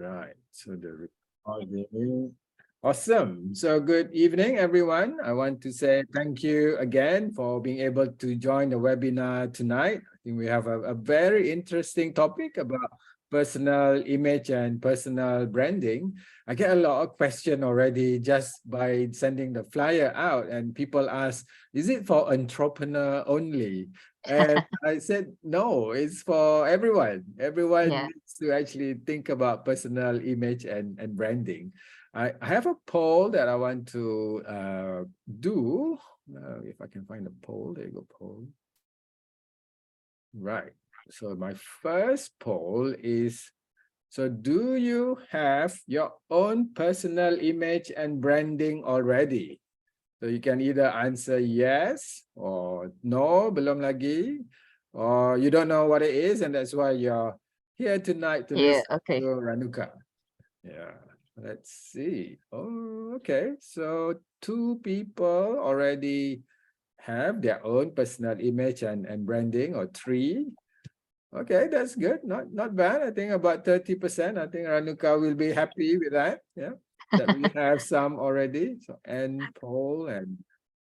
Right. So the recording. Awesome. So good evening, everyone. I want to say thank you again for being able to join the webinar tonight. I think we have a very interesting topic about personal image and personal branding. I get a lot of questions already just by sending the flyer out, and people ask, is it for entrepreneur only? And I said, no, it's for everyone. Everyone Yeah. needs to actually think about personal image and branding. I have a poll that I want to do. If I can find a poll, there you go, poll. Right. So my first poll is, so do you have your own personal image and branding already? So you can either answer yes or no, belum lagi, or you don't know what it is, and that's why you're here tonight to Yeah. listen Okay. to Ranuka. Yeah, let's see. Oh, okay. So 2 people already have their own personal image and branding, or 3. Okay, that's good. Not bad. I think about 30%. I think Ranuka will be happy with that. Yeah, that we have some already. So end poll, and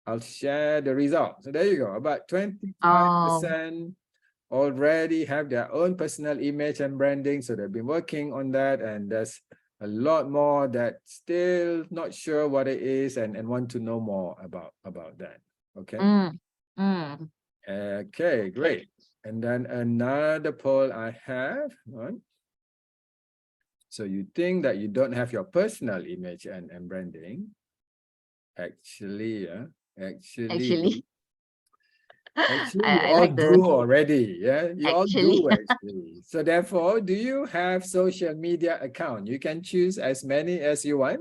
I'll share the results. So there you go. About 25% already have their own personal image and branding. So they've been working on that, and there's a lot more that still not sure what it is and want to know more about that. Okay. Okay, great. And then another poll I have. So you think that you don't have your personal image and branding. Actually, Actually, you I all like do the already. Yeah, you all actually. do actually. So therefore, do you have social media account? You can choose as many as you want.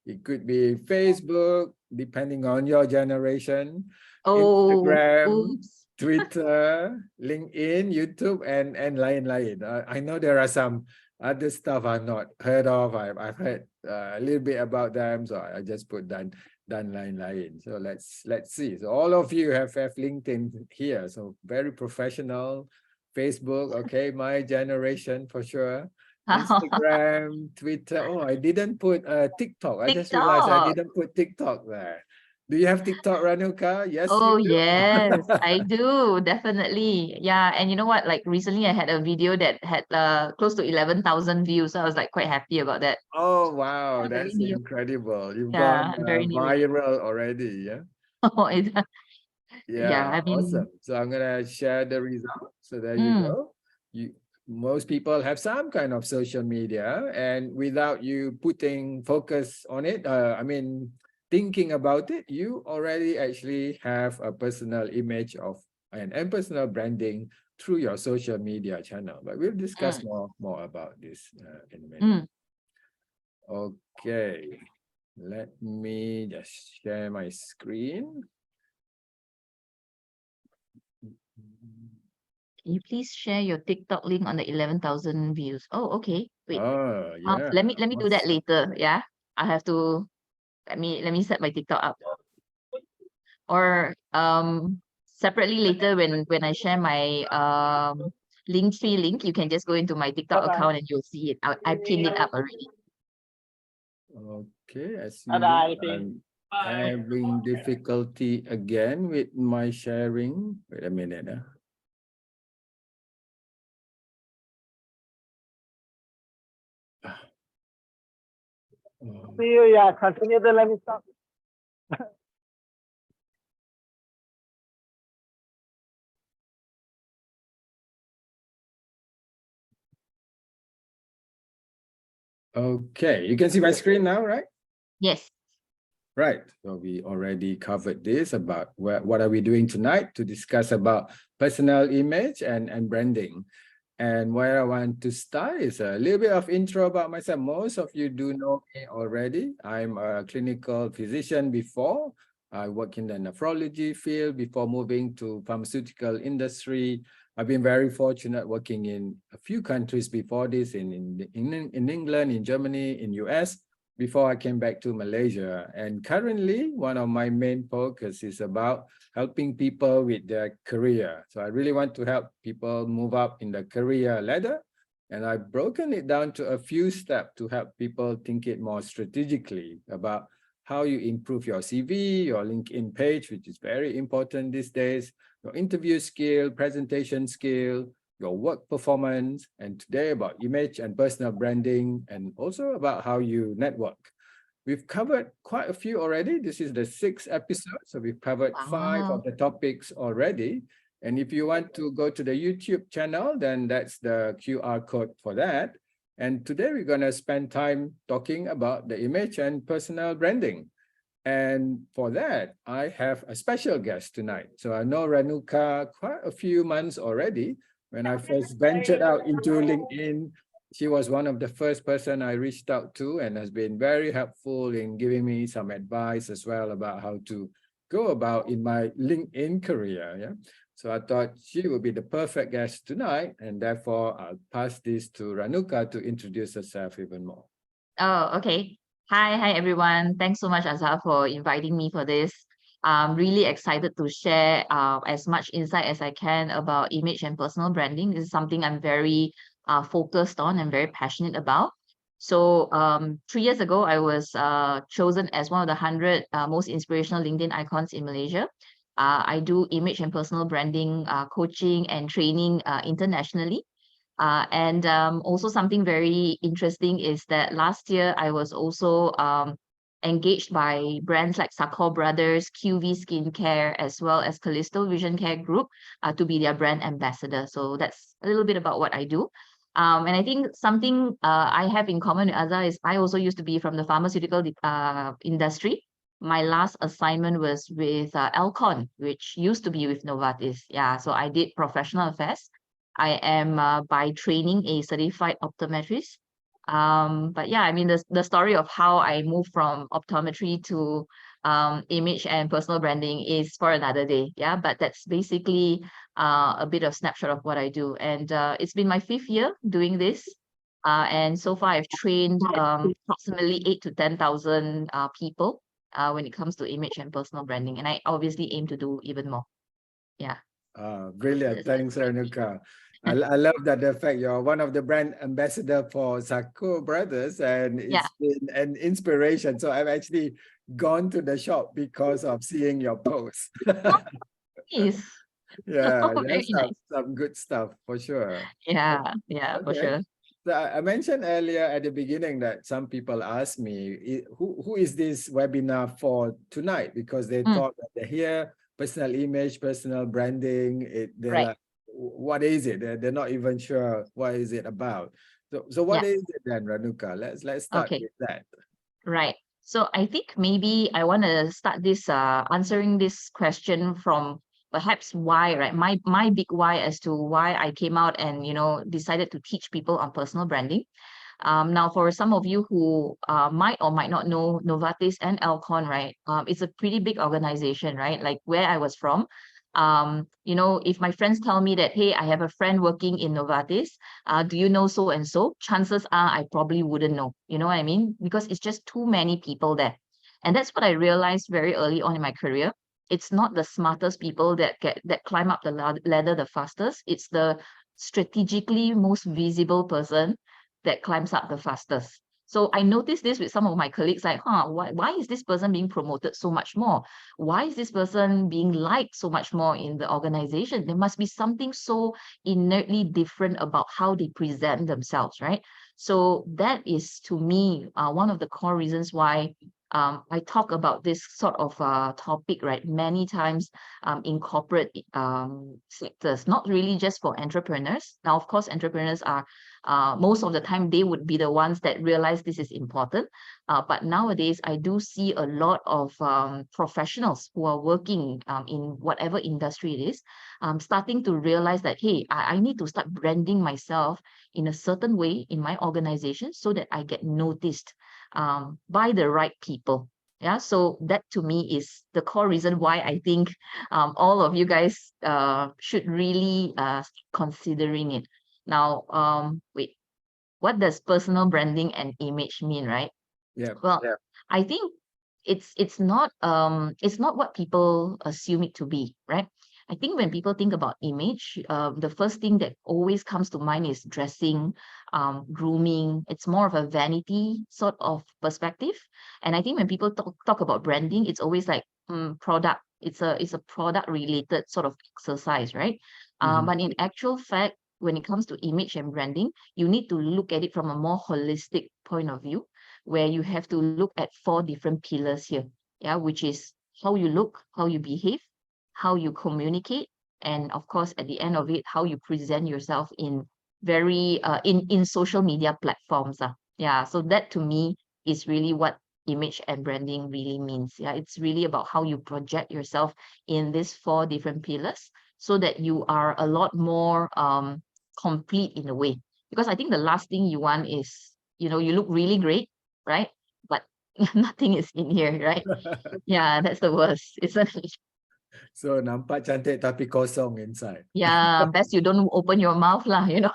It could be Facebook, depending on your generation, Oh, Instagram, oops. Twitter, LinkedIn, YouTube, and lain-lain. I know there are some other stuff I've not heard of. I've heard a little bit about them, so I just put dan lain-lain. So let's see. So all of you have LinkedIn here, so very professional. Facebook, okay, my generation for sure. Instagram, Twitter. Oh, I didn't put TikTok. I just realized I TikTok. didn't put TikTok there. Do you have TikTok, Ranuka? Yes, Oh, you do. yes, I do. Definitely. Yeah. And you know what? Like recently I had a video that had close to 11,000 views. So I was like quite happy about that. Oh, wow. Yeah, very That's new. incredible. You've gone Yeah, very new. viral already. Yeah. Oh, yeah, Yeah, I mean, awesome. So I'm gonna share the results. So there you mm, go. Most people have some kind of social media, and without you putting focus on it, I mean, thinking about it, you already actually have a personal image of and personal branding through your social media channel. But we'll discuss mm, more about this in a minute. mm. Okay, let me just share my screen. Can you please share your TikTok link on the 11,000 views? Oh, okay. Wait. Oh, yeah. Let me do that Awesome. later. Yeah. I have to let me set my TikTok up. Or separately later when I share my Linktree link, you can just go into my TikTok account and you'll see it. I pinned it up already. Okay, as usual, I'm having difficulty again with my sharing. Wait a minute. See you, yeah. Continue, then let me stop. Okay, you can see my screen now, right? Yes. Right. So we already covered this about what are we doing tonight to discuss about personal image and branding. And where I want to start is a little bit of intro about myself. Most of you do know me already. I'm a clinical physician before. I work in the nephrology field before moving to pharmaceutical industry. I've been very fortunate working in a few countries before this, in England, in Germany, in US, before I came back to Malaysia. And currently, one of my main focus is about helping people with their career. So I really want to help people move up in the career ladder. And I've broken it down to a few steps to help people think it more strategically about how you improve your CV, your LinkedIn page, which is very important these days, your interview skill, presentation skill, your work performance, and today about image and personal branding, and also about how you network. We've covered quite a few already. This is the 6th episode, so we've covered 5 Wow. of the topics already. And if you want to go to the YouTube channel, then that's the QR code for that. And today we're going to spend time talking about the image and personal branding. And for that, I have a special guest tonight. So I know Renuka quite a few months already. When I first ventured out into LinkedIn, she was one of the first person I reached out to and has been very helpful in giving me some advice as well about how to go about in my LinkedIn career. Yeah. So I thought she would be the perfect guest tonight, and therefore I'll pass this to Renuka to introduce herself even more. Oh, okay. Hi, everyone. Thanks so much, Azhar, for inviting me for this. I'm really excited to share as much insight as I can about image and personal branding. This is something I'm very focused on and very passionate about. So 3 years ago, I was chosen as one of the 100 most inspirational LinkedIn icons in Malaysia. I do image and personal branding coaching and training internationally. And also something very interesting is that last year I was also engaged by brands like Sakho Brothers, QV Skincare, as well as Callisto Vision Care Group to be their brand ambassador. So that's a little bit about what I do. And I think something I have in common with Azhar is I also used to be from the pharmaceutical industry. My last assignment was with Alcon, which used to be with Novartis. Yeah, so I did professional affairs. I am by training a certified optometrist. But yeah, I mean, the story of how I moved from optometry to image and personal branding is for another day. Yeah, but that's basically a bit of snapshot of what I do. And it's been my 5th year doing this. And so far I've trained approximately 8 to 10,000 people when it comes to image and personal branding. And I obviously aim to do even more. Yeah. Brilliant. Thanks, Renuka. I love that the fact you're one of the brand ambassador for Sakho Brothers, and it's been an inspiration. So I've actually gone to the shop because of seeing your post. Nice. Yeah, Very that's nice. some good stuff for sure. Yeah, for Okay. sure. So I mentioned earlier at the beginning that some people ask me, who is this webinar for tonight? Because they thought that they hear personal image, personal branding, they're Right. like, what is it? They're not even sure what is it about. So what Yeah. is it then, Renuka? Let's start Okay. with that. Right. So I think maybe I want to start this answering this question from perhaps why, right? My big why as to why I came out and decided to teach people on personal branding. Now, for some of you who might or might not know Novartis and Alcon, right? It's a pretty big organization, right? Like where I was from. If my friends tell me that, hey, I have a friend working in Novartis, do you know so and so? Chances are I probably wouldn't know. You know what I mean? Because it's just too many people there. And that's what I realized very early on in my career. It's not the smartest people that climb up the ladder the fastest. It's the strategically most visible person that climbs up the fastest. So I noticed this with some of my colleagues, like, why is this person being promoted so much more? Why is this person being liked so much more in the organization? There must be something so innately different about how they present themselves, right? So that is, to me, one of the core reasons why I talk about this sort of topic, right, many times in corporate sectors, not really just for entrepreneurs. Now, of course, entrepreneurs are most of the time they would be the ones that realize this is important. But nowadays, I do see a lot of professionals who are working in whatever industry it is, starting to realize that, hey, I need to start branding myself in a certain way in my organization so that I get noticed by the right people. Yeah, so that to me is the core reason why I think all of you guys should really considering it. Now, wait, what does personal branding and image mean, right? Yeah. Well, I think it's not what people assume it to be, right? I think when people think about image, the first thing that always comes to mind is dressing, grooming. It's more of a vanity sort of perspective. And I think when people talk about branding, it's always like product. It's a product related sort of exercise, right? Mhm. But in actual fact, when it comes to image and branding, you need to look at it from a more holistic point of view, where you have to look at 4 different pillars here. Yeah, which is how you look, how you behave, how you communicate, and of course, at the end of it, how you present yourself in very in social media platforms. Yeah, so that to me is really what image and branding really means. Yeah, it's really about how you project yourself in these 4 different pillars so that you are a lot more complete in a way. Because I think the last thing you want is, you look really great, right? But nothing is in here, right? Yeah, that's the worst, isn't it? So nampak cantik tapi kosong inside. Yeah, best you don't open your mouth lah, Yeah.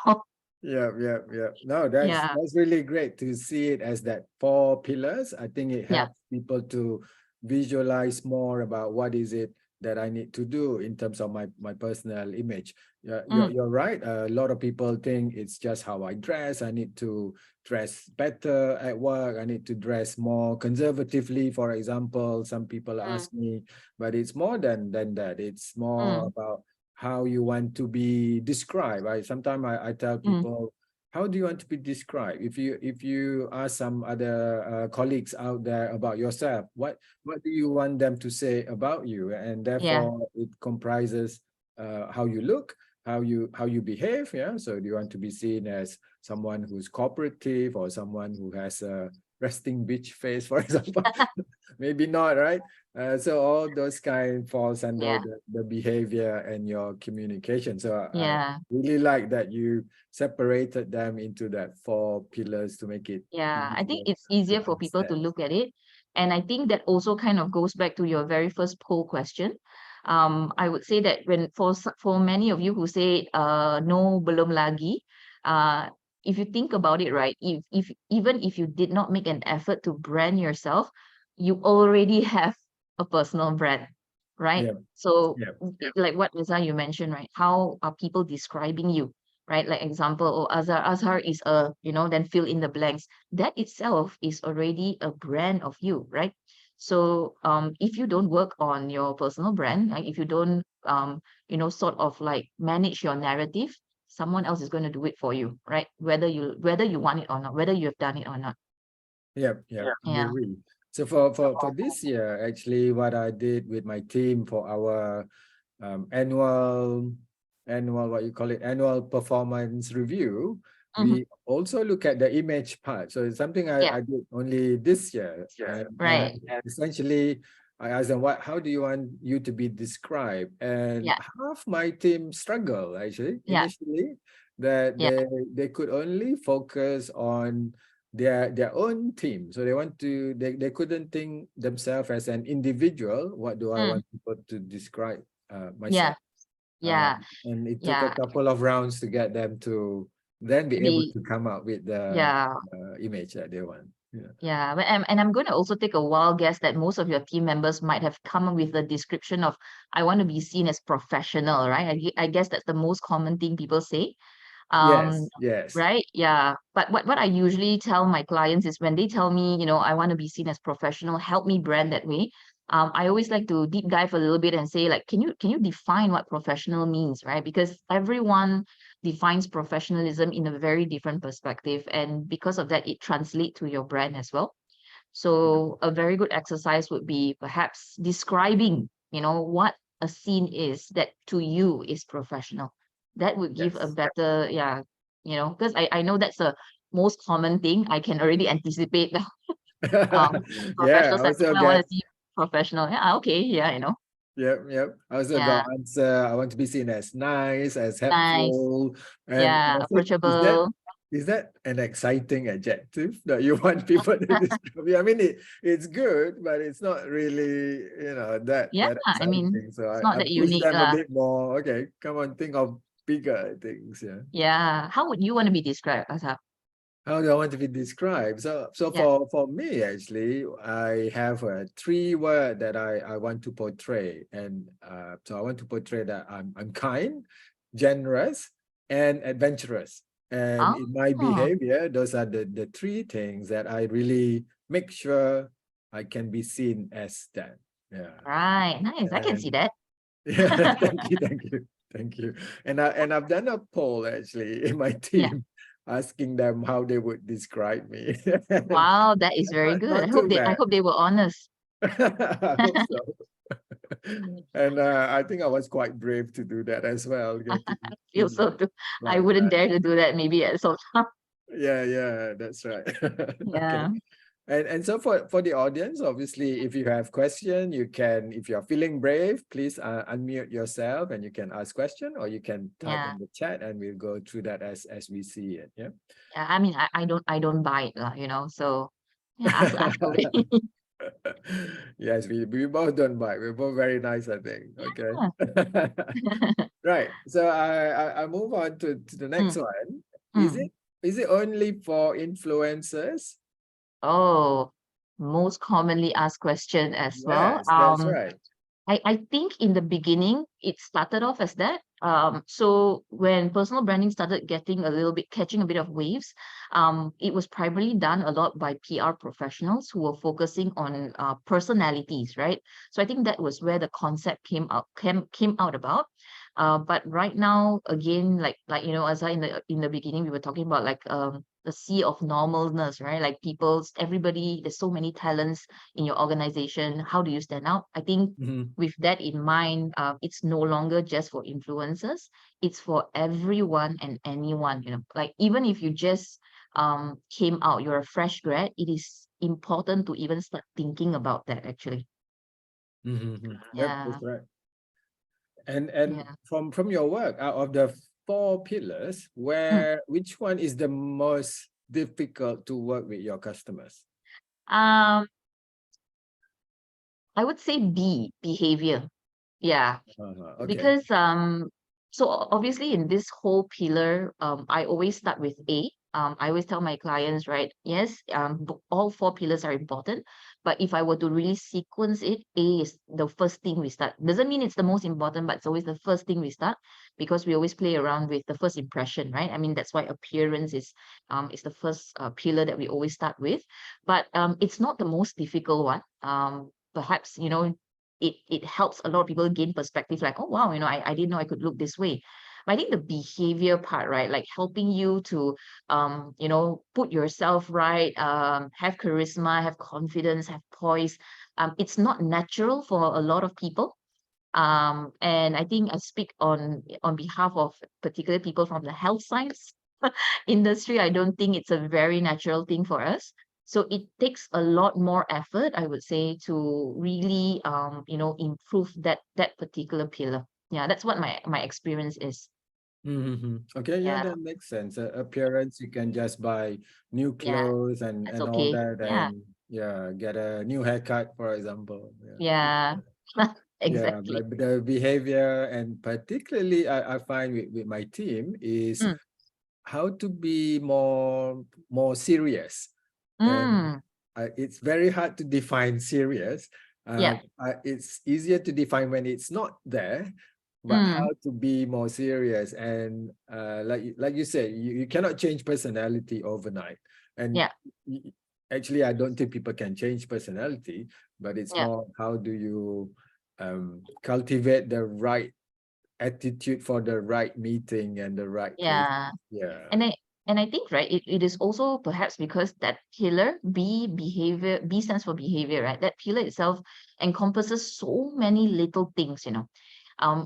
No, that's Yeah, really great to see it as that 4 pillars. I think it yeah, helps people to visualize more about what is it that I need to do in terms of my personal image. Yeah, you're right. A lot of people think it's just how I dress. I need to dress better at work. I need to dress more conservatively, for example. Some people ask me, but it's more than that. It's more about how you want to be described. Sometimes I tell people, how do you want to be described? If you ask some other colleagues out there about yourself, what do you want them to say about you? And yeah, therefore it comprises how you look, how you behave. Yeah. So do you want to be seen as someone who's cooperative or someone who has a resting bitch face, for example? Maybe not, right? So all those kind falls under yeah, the behavior and your communication. So I yeah, really like that you separated them into that 4 pillars to make it yeah. I think easier it's to easier for people to understand. look at it. And I think that also kind of goes back to your very first poll question. I would say that when for many of you who say no belum lagi, if you think about it, right, if even if you did not make an effort to brand yourself, you already have a personal brand, right? Yeah, So yeah, like what Lisa you mentioned, right? How are people describing you? Right? Like example, oh, Azhar is then fill in the blanks. That itself is already a brand of you, right? So if you don't work on your personal brand, like if you don't sort of like manage your narrative, someone else is going to do it for you, right? Whether you want it or not, whether you have done it or not. yeah. Yeah. Agree. So for this year, actually, what I did with my team for our annual what you call it, annual performance review, we also look at the image part. So it's something Yeah. I did only this year. Right. Essentially, I asked them, how do you want you to be described? And Yeah. half my team struggle actually Yeah. initially, that Yeah. they could only focus on their own team. So they couldn't think themselves as an individual. What do I want people to describe myself? Yeah. Yeah. And it took a Yeah. couple of rounds to get them to then be able They to come up with the yeah. image that they want. Yeah. Yeah, and I'm going to also take a wild guess that most of your team members might have come up with the description of, I want to be seen as professional, right? I guess that's the most common thing people say. Um, Yes. right? Yeah. But what I usually tell my clients is when they tell me, I want to be seen as professional, help me brand that way. I always like to deep dive a little bit and say, like, can you define what professional means, right? Because everyone defines professionalism in a very different perspective. And because of that, it translates to your brand as well. So a very good exercise would be perhaps describing, what a scene is that to you is professional. That would give a Yes. better, yeah, because I know that's a most common thing. I can already anticipate Yeah, professionals I that also I want get to see professional. Yeah, okay, yeah. yep. I also Yeah, got answer. I want to be seen as nice, as nice. helpful. And Yeah, I said, approachable. is that an exciting adjective that you want people to describe you? I mean, it's good, but it's not really, Yeah, that I mean, exciting. So it's I not that push unique. them a bit more. Okay, come on, think of bigger things. Yeah. Yeah. How would you want to be described, Asaf? How do I want to be described? So Yeah. for me, actually, I have a 3 word that I want to portray. And so I want to portray that I'm kind, generous, and adventurous. And in my Oh, behavior, those are the 3 things that I really make sure I can be seen as that. Yeah. right. Nice. I can see And that. yeah, thank you. And I've done a poll actually in my Yeah. team, asking them how they would describe me. And Wow, that is very good. not too I bad. hope they were honest. I hope so. And I think I was quite brave to do that as well, getting I feel so too. I like wouldn't that. dare to do that maybe at some time. Yeah, that's right. Okay. Yeah. And so for the audience, obviously, if you have question, you can, if you're feeling brave, please unmute yourself and you can ask question, or you can type Yeah. in the chat and we'll go through that as we see it. Yeah. Yeah. I mean, I don't bite, you know, so yeah, ask away. Yes, we both don't bite. We're both very nice, I think. Okay. Yeah. Right. So I move on to the next Mm, one. mm. Is it only for influencers? Oh, most commonly asked question as well. Yes, that's right. I think in the beginning, it started off as that. So when personal branding started getting a little bit, catching a bit of waves, it was primarily done a lot by PR professionals who were focusing on personalities, right? So I think that was where the concept came out about. But right now, again, like you know, as I in the beginning, we were talking about like the sea of normalness, right? Like everybody, there's so many talents in your organization. How do you stand out? I think Mhm. with that in mind, it's no longer just for influencers. It's for everyone and anyone, you know, like even if you just came out, you're a fresh grad, it is important to even start thinking about that actually. Yep, Yeah. that's right. And Yeah. from your work, out of the 4 pillars, Mm. which one is the most difficult to work with your customers? Um, I would say behavior. Yeah. Okay. Because so obviously in this whole pillar, I always start with A. I always tell my clients, right? Yes, all 4 pillars are important, but if I were to really sequence it, A is the first thing we start. Doesn't mean it's the most important, but it's always the first thing we start because we always play around with the first impression, right? I mean, that's why appearance is the first pillar that we always start with, but it's not the most difficult one. Perhaps you know it helps a lot of people gain perspective like, oh wow, you know, I didn't know I could look this way. But I think the behavior part, right, like helping you to you know, put yourself right, have charisma, have confidence, have poise, it's not natural for a lot of people. And I think I speak on behalf of particular people from the health science industry. I don't think it's a very natural thing for us. So it takes a lot more effort, I would say, to really you know, improve that particular pillar. Yeah, that's what my experience is. Okay, yeah, Yeah, that makes sense. Appearance, you can just buy new yeah, clothes that's and all okay. that, Yeah, and yeah, get a new haircut, for example. yeah, Yeah, exactly. but the behavior, and particularly I find with my team, is Mm, how to be more serious. And mm, it's very hard to define serious. yeah, It's easier to define when it's not there, but mm, how to be more serious. And like you said, you cannot change personality overnight. And yeah, actually, I don't think people can change personality, but it's yeah, more how do you cultivate the right attitude for the right meeting and the right place. yeah. Yeah. And I think, right, it is also perhaps because that pillar, behavior, B stands for behavior, right? That pillar itself encompasses so many little things, you know.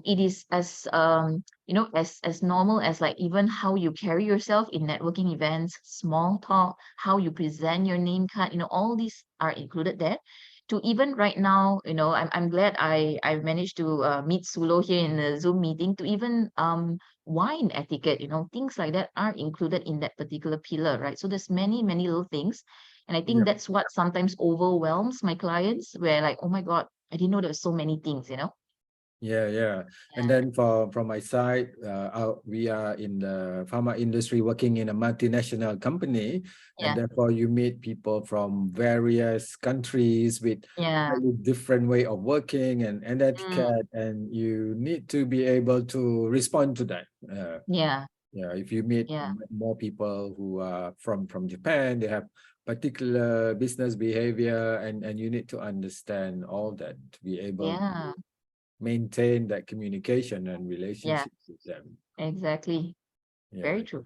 It is as you know, as normal as like even how you carry yourself in networking events, small talk, how you present your name card, you know, all these are included there. To even right now, you know, I'm glad I managed to meet Sulo here in the Zoom meeting. To even wine etiquette, you know, things like that are included in that particular pillar, right? So there's many little things, and I think Yeah. that's what sometimes overwhelms my clients, where like, oh my god, I didn't know there was so many things, you know. Yeah. And then from my side, we are in the pharma industry working in a multinational company, and Yeah. therefore you meet people from various countries with Yeah. slightly different way of working and etiquette, and you need to be able to respond to that. Yeah. Yeah, if you meet Yeah. more people who are from Japan, they have particular business behavior, and you need to understand all that to be able Yeah. to maintain that communication and Yeah. relationships with them. Exactly. Very Yeah. true.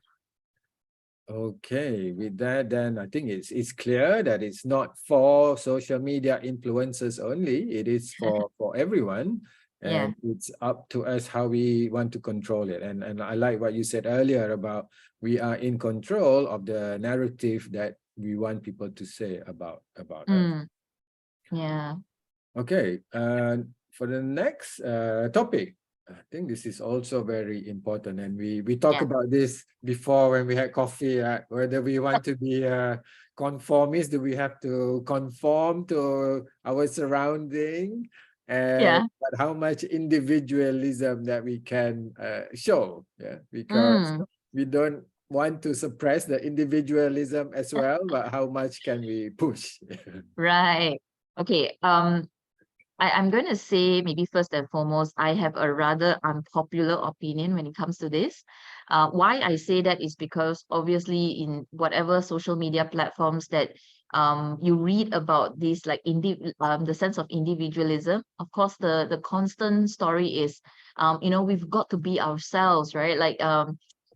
Okay, with that, then I think it's clear that it's not for social media influencers only. It is for everyone, Yeah. and it's up to us how we want to control it. And I like what you said earlier about we are in control of the narrative that we want people to say about us. Yeah. Okay, for the next topic, I think this is also very important, and we talked Yeah. about this before when we had coffee. Whether we want to be conformist, do we have to conform to our surrounding, and Yeah. but how much individualism that we can show? Yeah, because Mm. we don't want to suppress the individualism as well, but how much can we push? Right. Okay. I'm going to say maybe first and foremost, I have a rather unpopular opinion when it comes to this. Why I say that is because obviously in whatever social media platforms that you read about this like the sense of individualism, of course the constant story is we've got to be ourselves, right? Like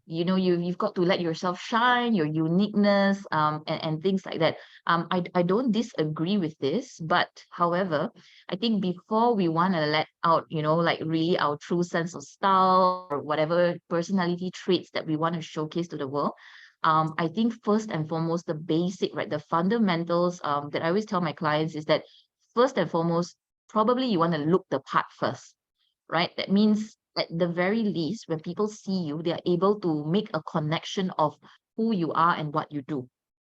you've got to let yourself shine, your uniqueness, and things like that. I don't disagree with this, but however, I think before we want to let out, like really our true sense of style or whatever personality traits that we want to showcase to the world, I think first and foremost, the basic, right, the fundamentals that I always tell my clients is that first and foremost, probably you want to look the part first, right? That means at the very least, when people see you, they are able to make a connection of who you are and what you do.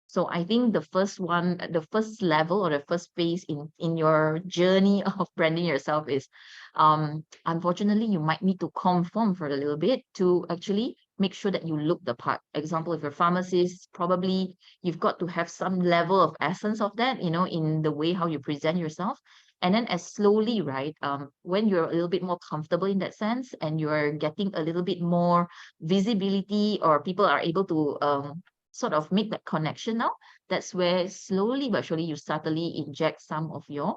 So I think the first one, the first level or the first phase in your journey of branding yourself is, unfortunately, you might need to conform for a little bit to actually make sure that you look the part. Example, if you're a pharmacist, probably you've got to have some level of essence of that, in the way how you present yourself. And then as slowly, right, when you're a little bit more comfortable in that sense and you're getting a little bit more visibility or people are able to sort of make that connection now, that's where slowly but surely you subtly inject some of your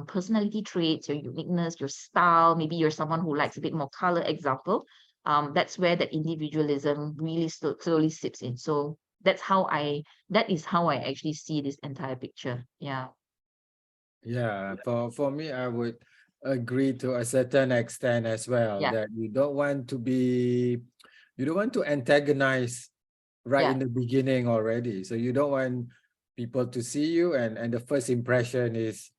personality traits, your uniqueness, your style. Maybe you're someone who likes a bit more color, example. That's where that individualism really slowly sips in. So that is how I actually see this entire picture. Yeah. Yeah, for me, I would agree to a certain extent as well, Yeah. that you don't want to antagonize right in Yeah. the beginning already. So you don't want people to see you and the first impression is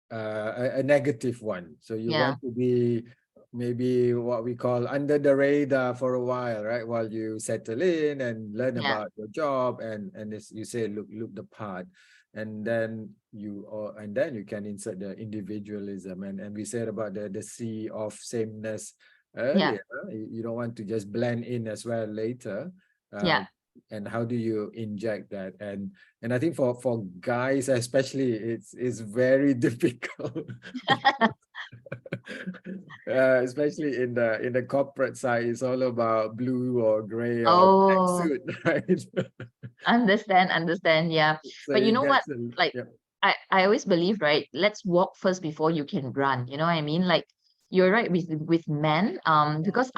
a negative one. So you Yeah. want to be maybe what we call under the radar for a while, right? While you settle in and learn Yeah. about your job and as you say, look the part. And then you can insert the individualism, and we said about the sea of sameness Yeah. earlier. You don't want to just blend in as well later. Yeah. And how do you inject that? And I think for guys especially, it's very difficult. Especially in the corporate side, it's all about blue or gray or black Oh, suit, right? understand. Yeah. So But you it know what? gets a, Like, yeah. I always believe, right? Let's walk first before you can run. You know what I mean? Like you're right with men. Because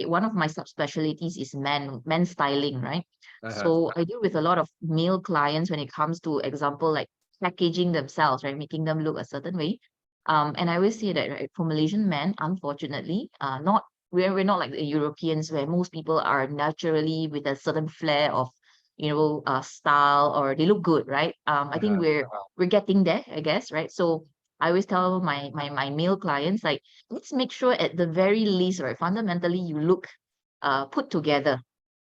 one of my subspecialties is men styling, right? Uh-huh. So I deal with a lot of male clients when it comes to example like packaging themselves, right? Making them look a certain way. And I always say that, right, for Malaysian men, unfortunately, not we're not like the Europeans where most people are naturally with a certain flair of style or they look good, right? I think Uh-huh. we're getting there, I guess, right? So I always tell my male clients, like, let's make sure at the very least, right, fundamentally you look put together.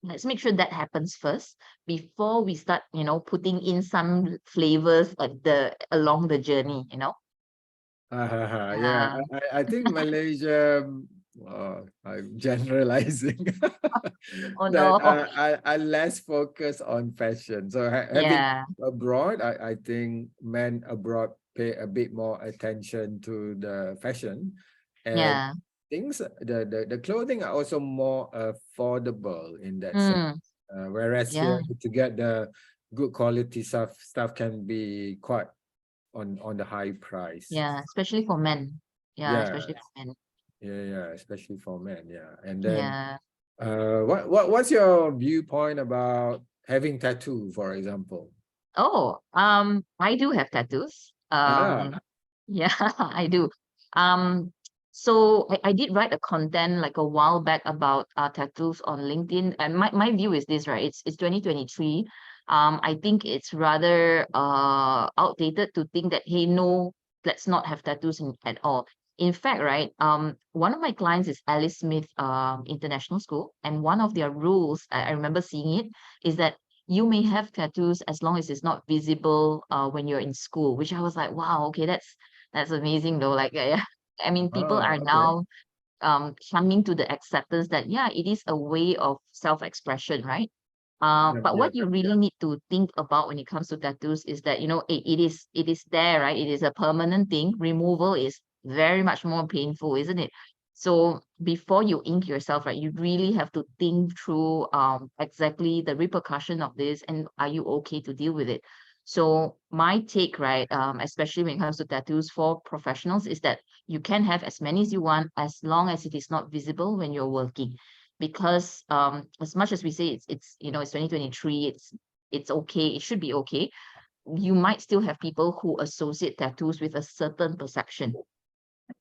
Let's make sure that happens first before we start, putting in some flavors along the journey. Yeah, I think Malaysia, I'm generalizing, Oh that no. are less focused on fashion. So having Yeah. abroad, I think men abroad pay a bit more attention to the fashion, and Yeah. things the clothing are also more affordable in that sense. Mm, Whereas yeah. here to get the good quality stuff can be quite on the high price. Yeah. Especially for men. Yeah. Yeah, Especially for men. yeah, especially for men. Yeah, and then Yeah. what's your viewpoint about having tattoo, for example? Oh, I do have tattoos. Ah, Yeah, I do. Um, so I did write a content like a while back about tattoos on LinkedIn. And my view is this, right? It's 2023. I think it's rather outdated to think that, hey, no, let's not have tattoos at all. In fact, right, one of my clients is Alice Smith International School, and one of their rules, I remember seeing it, is that you may have tattoos as long as it's not visible when you're in school, which I was like, wow, okay, that's amazing though. Like, yeah, I mean, people are okay. now coming to the acceptance that, yeah, it is a way of self-expression, right? Yep, But yep. what you really need to think about when it comes to tattoos is that, it is there, right? It is a permanent thing. Removal is very much more painful, isn't it? So before you ink yourself, right, you really have to think through exactly the repercussion of this, and are you okay to deal with it? So my take, right, especially when it comes to tattoos for professionals, is that you can have as many as you want as long as it is not visible when you're working. Because as much as we say it's 2023, it's okay, it should be okay, you might still have people who associate tattoos with a certain perception.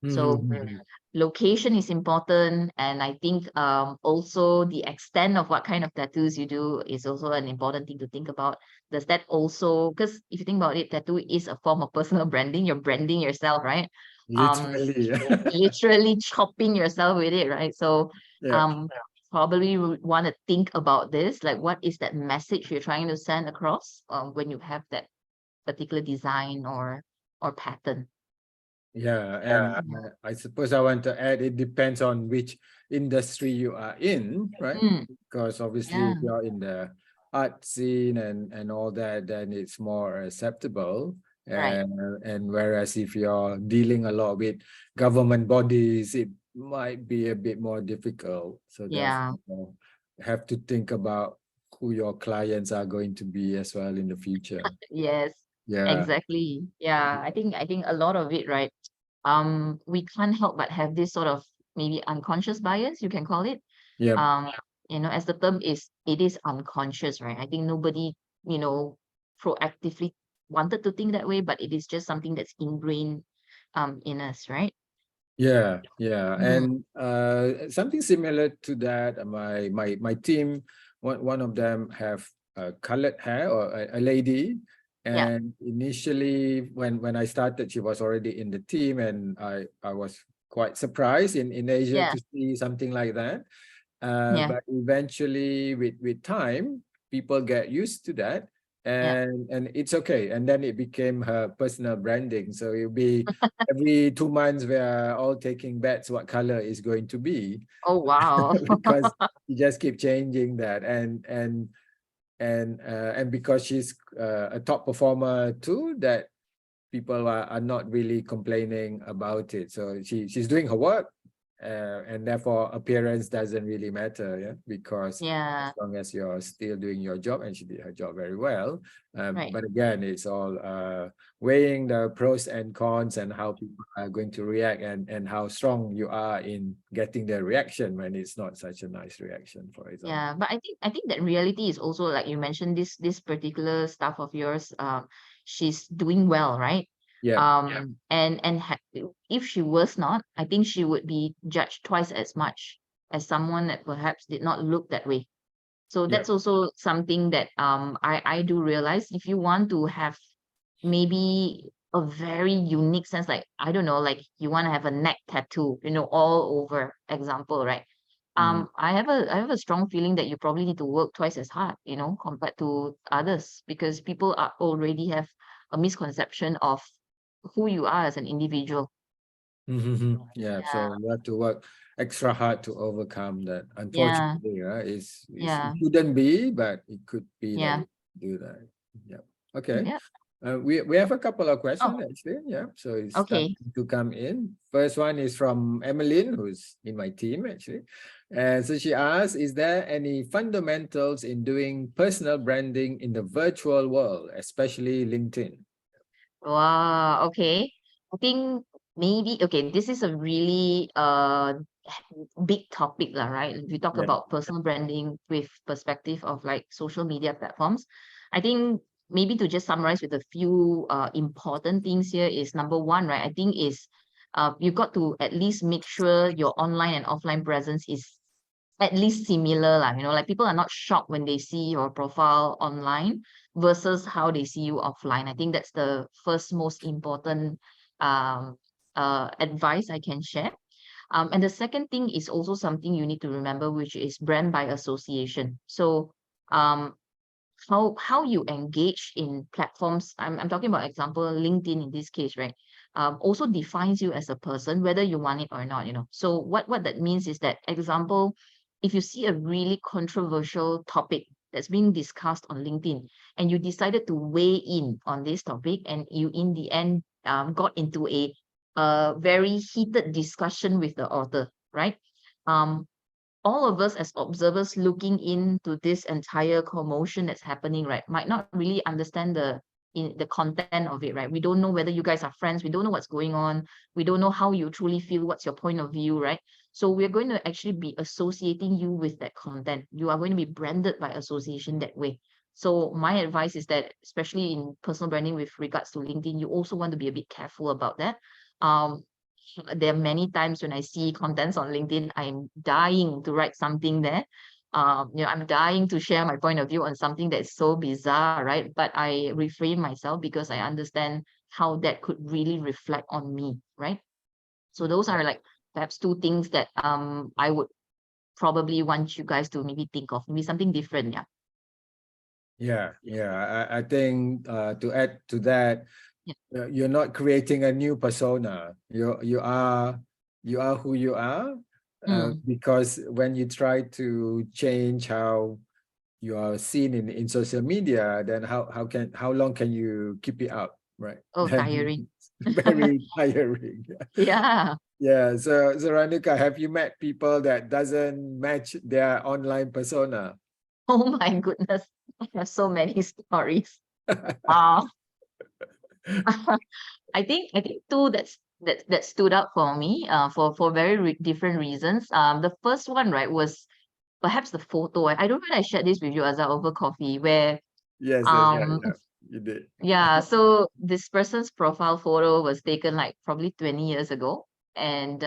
So Mhm. location is important, and I think also the extent of what kind of tattoos you do is also an important thing to think about. Does that also, because if you think about it, tattoo is a form of personal branding. You're branding yourself, right? um Literally. Literally chopping yourself with it, right? So Yeah. um probably would want to think about this, like what is that message you're trying to send across when you have that particular design or pattern. Yeah, and I suppose I want to add, it depends on which industry you are in, right? Mm, Because obviously, yeah, if you're in the art scene and all that, then it's more acceptable. right. And whereas if you're dealing a lot with government bodies, it might be a bit more difficult. So Yeah. therefore, have to think about who your clients are going to be as well in the future. Yes, Yeah. exactly. Yeah, I think a lot of it, right? We can't help but have this sort of maybe unconscious bias, you can call it. Yep. Um, as the term is, it is unconscious, right? I think nobody, you know, proactively wanted to think that way, but it is just something that's ingrained in us, right? Yeah, Mm, and something similar to that. My team, one of them have colored hair, or a lady, yeah, and initially when I started, she was already in the team, and I was quite surprised in Asia yeah, to see something like that. yeah, But eventually, with time, people get used to that, yeah. and it's okay. And then it became her personal branding. So it'll be every 2 months we are all taking bets what color is going to be, Oh, wow. because you just keep changing that, and because she's a top performer too, that people are not really complaining about it. So she's doing her work, and therefore appearance doesn't really matter, yeah, because as Yeah, long as you're still doing your job, and she did her job very well. right. But again, it's all weighing the pros and cons, and how people are going to react, and how strong you are in getting the reaction when it's not such a nice reaction, for example. Yeah, but I think that reality is also, like you mentioned, this particular staff of yours, she's doing well, right? Yeah. And if she was not, I think she would be judged twice as much as someone that perhaps did not look that way. So Yeah. that's also something that I do realize, if you want to have maybe a very unique sense, like I don't know, like you want to have a neck tattoo, all over, example, right? Mm. I have a strong feeling that you probably need to work twice as hard, compared to others, because people are already have a misconception of who you are as an individual. Yeah, Yeah. so you have to work extra hard to overcome that. Yeah. Unfortunately, it Yeah. shouldn't be, but it could be that Yeah. we do that. Yeah. Okay. Yeah. We have a couple of questions Oh, actually. Yeah. So it's okay. starting to come in. First one is from Emmeline, who's in my team actually. And so she asks, is there any fundamentals in doing personal branding in the virtual world, especially LinkedIn? Wow. Okay. I think maybe okay. This is a really big topic, lah, right? If you talk Yeah. about personal branding with perspective of like social media platforms, I think maybe to just summarize with a few important things here is number one, right? I think is you got to at least make sure your online and offline presence is at least similar, lah. Like people are not shocked when they see your profile online versus how they see you offline. I think that's the first most important um advice I can share. And the second thing is also something you need to remember, which is brand by association. So um how you engage in platforms, I'm talking about example LinkedIn in this case, right? Also defines you as a person, whether you want it or not. So what that means is that, example, if you see a really controversial topic that's being discussed on LinkedIn and you decided to weigh in on this topic and you in the end got into a very heated discussion with the author, right? um all of us as observers looking into this entire commotion that's happening, right, might not really understand the content of it, right? We don't know whether you guys are friends. We don't know what's going on. We don't know how you truly feel. What's your point of view, right? So we're going to actually be associating you with that content. You are going to be branded by association that way. So my advice is that, especially in personal branding with regards to LinkedIn, you also want to be a bit careful about that. Um, there are many times when I see contents on LinkedIn, I'm dying to write something there. I'm dying to share my point of view on something that's so bizarre, right? But I refrain myself because I understand how that could really reflect on me, right? So those are like perhaps two things that I would probably want you guys to maybe think of, maybe something different, yeah. Yeah. I think to add to that, Yeah. you're not creating a new persona. You are who you are. Mm. Because when you try to change how you are seen in social media, then how long can you keep it up, right? Oh, Then tiring. it's very tiring. Yeah. Yeah. So Ranika, have you met people that doesn't match their online persona? Oh my goodness. I have so many stories. Uh, I think two that stood out for me for very different reasons. The first one, right, was perhaps the photo. I don't know if I shared this with you, Azhar, over coffee, where Yes, um you did. yeah, so this person's profile photo was taken like probably 20 years ago. And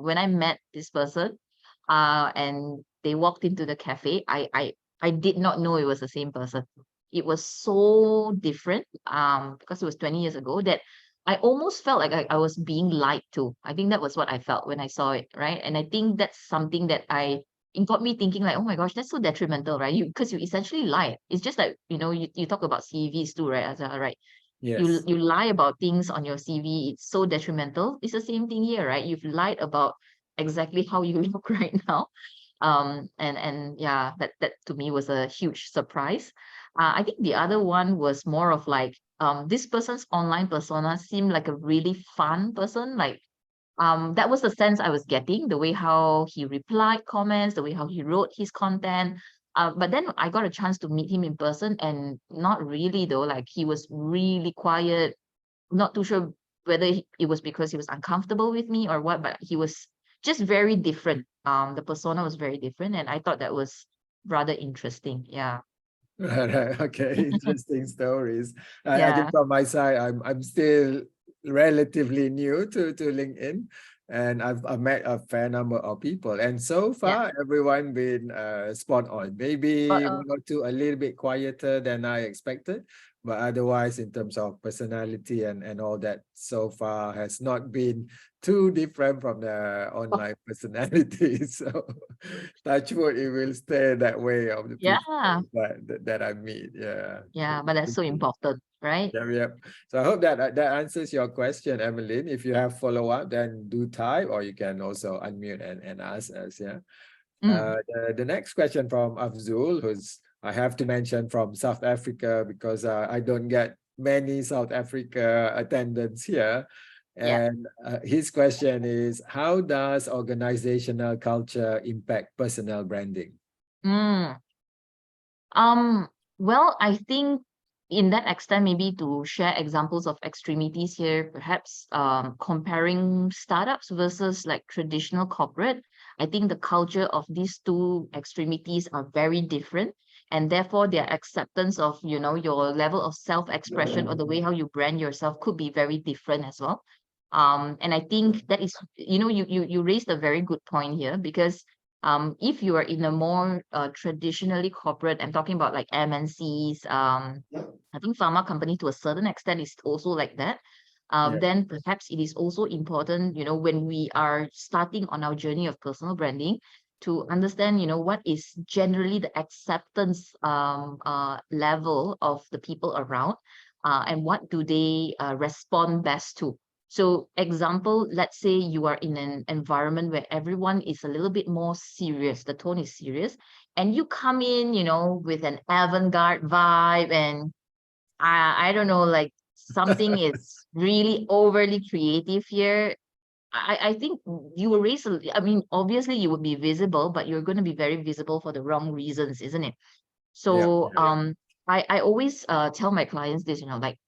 when I met this person, and they walked into the cafe, I did not know it was the same person. It was so different, because it was 20 years ago, that I almost felt like I was being lied to. I think that was what I felt when I saw it, right? And I think that's something that it got me thinking like, oh my gosh, that's so detrimental, right? Because you essentially lie. It's just like, you talk about CVs too, right, Azhar, right? You Yes. you lie about things on your CV. It's so detrimental. It's the same thing here, right? You've lied about exactly how you look right now. And yeah, that to me was a huge surprise. I think the other one was more of like, this person's online persona seemed like a really fun person. Like, that was the sense I was getting, the way how he replied comments, the way how he wrote his content. But then I got a chance to meet him in person, and not really though. Like, he was really quiet. Not too sure whether it was because he was uncomfortable with me or what, but he was just very different. The persona was very different, and I thought that was rather interesting. Yeah. Right. Okay. Interesting stories. I think Yeah. from my side, I'm still relatively new to LinkedIn, and I've met a fair number of people, and so Yeah. far everyone been spot on. But Maybe one or two a little bit quieter than I expected, but otherwise in terms of personality and all that, so far has not been too different from the online personality. So touch wood, it will stay that way of the people yeah. that I meet. Yeah. Yeah, but that's so important. right? Yeah. So I hope that that answers your question, Evelyn. If you have follow-up, then do type, or you can also unmute and ask us. Yeah. The next question from Afzul, who's I have to mention from South Africa because I don't get many South Africa attendants here. Yeah. And his question is, how does organizational culture impact personal branding? Mm. Well, I think in that extent, maybe to share examples of extremities here, perhaps comparing startups versus like traditional corporate, I think the culture of these two extremities are very different. And therefore, their acceptance of, you know, your level of self-expression or the way how you brand yourself could be very different as well. And I think that is, you know, you raised a very good point here because if you are in a more traditionally corporate, I'm talking about like MNCs, I think pharma company to a certain extent is also like that. Yeah. Then perhaps it is also important, you know, when we are starting on our journey of personal branding to understand, you know, what is generally the acceptance level of the people around, and what do they respond best to. So example, let's say you are in an environment where everyone is a little bit more serious, the tone is serious, and you come in, you know, with an avant-garde vibe and I don't know, like something is really overly creative here. I think you will raise, I mean, obviously you would be visible, but you're going to be very visible for the wrong reasons, isn't it? Yeah. So I always tell my clients this, you know, like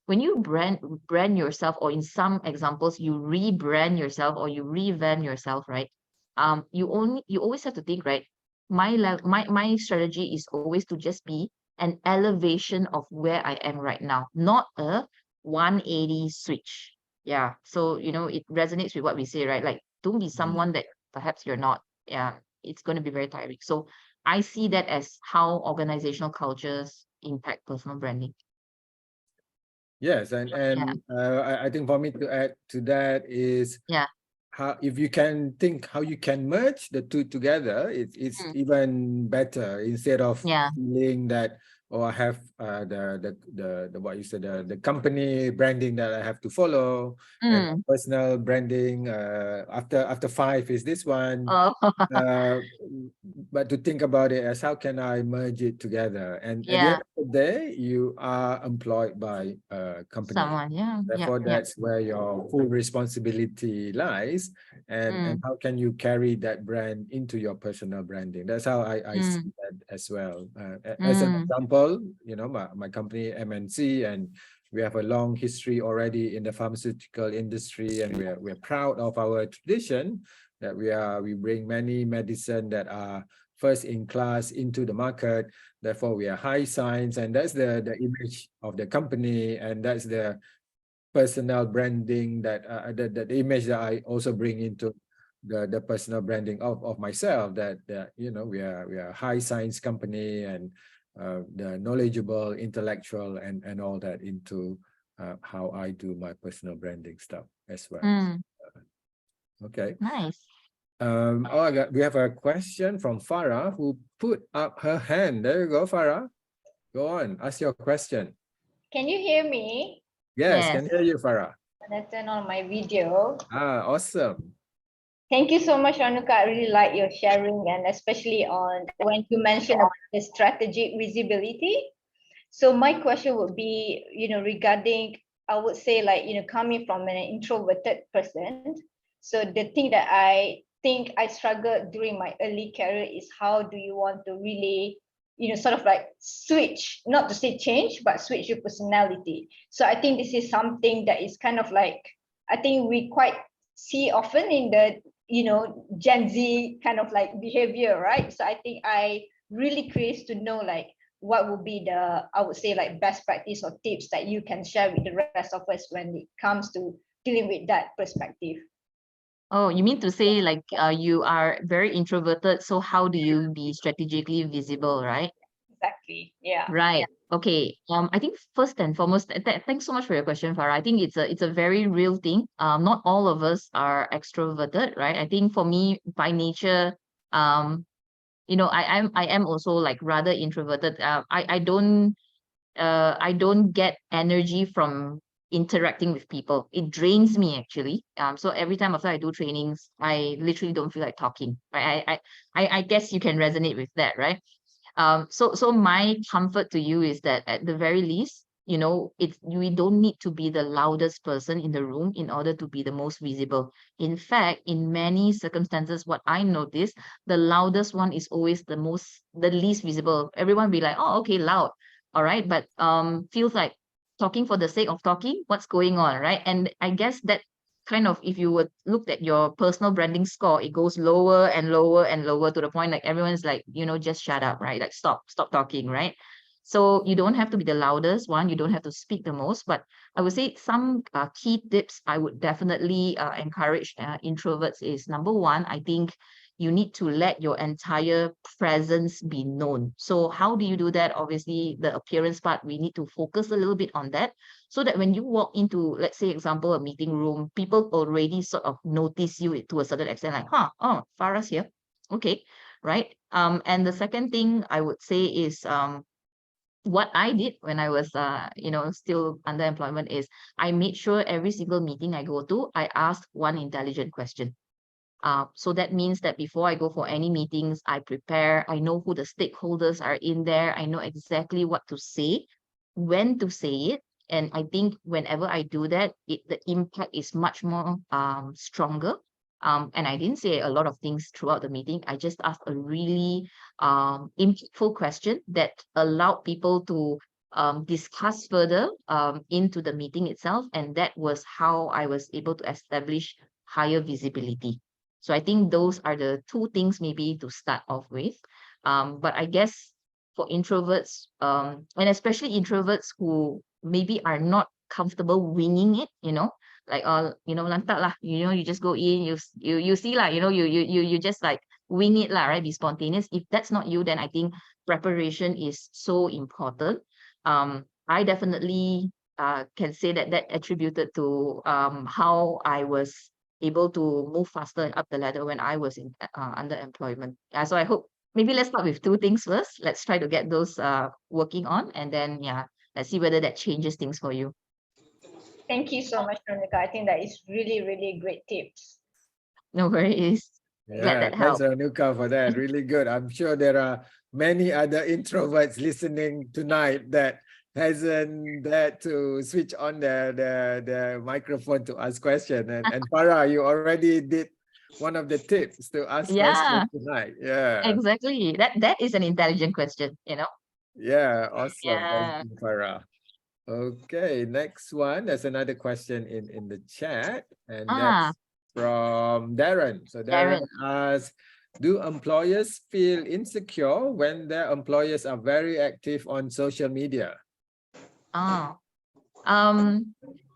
when you brand yourself, or in some examples you rebrand yourself or you revamp yourself, right? You always have to think, right? My strategy is always to just be an elevation of where I am right now, not a 180 switch. Yeah. So, you know, it resonates with what we say, right? Like, don't be someone that perhaps you're not. Yeah. It's going to be very tiring. So I see that as how organizational cultures impact personal branding. Yes, and I think for me to add to that is Yeah. how, if you can think how you can merge the two together, it's even better instead of Yeah. feeling that, oh, I have the what you said, the company branding that I have to follow, and personal branding after 5 is this one. Oh, But to think about it as how can I merge it together, and at the yeah. end of the day you are employed by a company. Someone. Yeah. Therefore, Yeah. that's where your full responsibility lies, and how can you carry that brand into your personal branding? That's how I see that as well. As an example, you know, my company MNC, and we have a long history already in the pharmaceutical industry, and we're proud of our tradition that we bring many medicine that are first in class into the market. Therefore, we are high science, and that's the image of the company, and that's the personal branding that the image that I also bring into the personal branding of myself. That you know, we are a high science company, and the knowledgeable, intellectual, and all that into how I do my personal branding stuff as well. Okay. Nice. We have a question from Farah, who put up her hand. There you go, Farah. Go on, ask your question. Can you hear me? Yes, can hear you, Farah. I turn on my video. Awesome. Thank you so much, Ranuka. I really like your sharing, and especially on when you mentioned about the strategic visibility. So my question would be, you know, regarding, I would say, like, you know, coming from an introverted person. So the thing that I think I struggled during my early career is how do you want to really, you know, sort of like switch, not to say change, but switch your personality. So I think this is something that is kind of like, I think we quite see often in the, you know, Gen Z kind of like behavior, right? So I think I really curious to know, like, what would be the, I would say, like best practice or tips that you can share with the rest of us when it comes to dealing with that perspective. Oh, you mean to say like you are very introverted, so how do you be strategically visible, right? Exactly. Yeah. Right. Okay. I think first and foremost, thanks so much for your question, Farah. I think it's a very real thing. Not all of us are extroverted, right? I think for me, by nature, you know, I am also like rather introverted. I don't I don't get energy from interacting with people. It drains me actually. So every time after I do trainings, I literally don't feel like talking. Right? I guess you can resonate with that, right? So my comfort to you is that at the very least, you know, we don't need to be the loudest person in the room in order to be the most visible. In fact, in many circumstances, what I notice, the loudest one is always the least visible. Everyone be like, oh, okay, loud. All right. But feels like talking for the sake of talking, what's going on, right? And I guess that kind of, if you would look at your personal branding score, it goes lower and lower and lower to the point like everyone's like, you know, just shut up, right? Like stop talking, right? So you don't have to be the loudest one, you don't have to speak the most, but I would say some key tips I would definitely encourage introverts is, number one, I think you need to let your entire presence be known. So how do you do that? Obviously, the appearance part, we need to focus a little bit on that, so that when you walk into, let's say, example, a meeting room, people already sort of notice you to a certain extent, like, oh, Farah's here. Okay, right? And the second thing I would say is, what I did when I was, still under employment is I made sure every single meeting I go to, I ask one intelligent question. So that means that before I go for any meetings, I prepare, I know who the stakeholders are in there, I know exactly what to say, when to say it. And I think whenever I do that, the impact is much more stronger. And I didn't say a lot of things throughout the meeting. I just asked a really impactful question that allowed people to discuss further into the meeting itself. And that was how I was able to establish higher visibility. So I think those are the two things maybe to start off with. But I guess for introverts, and especially introverts who maybe are not comfortable winging it, like, lantak lah, you just go in, you see lah, you just like wing it lah, right? Be spontaneous. If that's not you, then I think preparation is so important. I definitely can say that attributed to how I was able to move faster up the ladder when I was in under employment. So I hope, maybe let's start with two things first. Let's try to get those working on, and then let's see whether that changes things for you. Thank you so much, Ronika. I think that is really, really great tips. No worries. Glad Yeah, that thanks, helped. Ronika, for that. Really good. I'm sure there are many other introverts listening tonight that hasn't dared to switch on the microphone to ask question. And Farah, you already did one of the tips to ask questions tonight. Yeah. Exactly. That is an intelligent question, Yeah, awesome. Yeah. Thank you, Farah. Okay, next one. There's another question in the chat, and that's from Darren. So Darren asks, do employers feel insecure when their employers are very active on social media?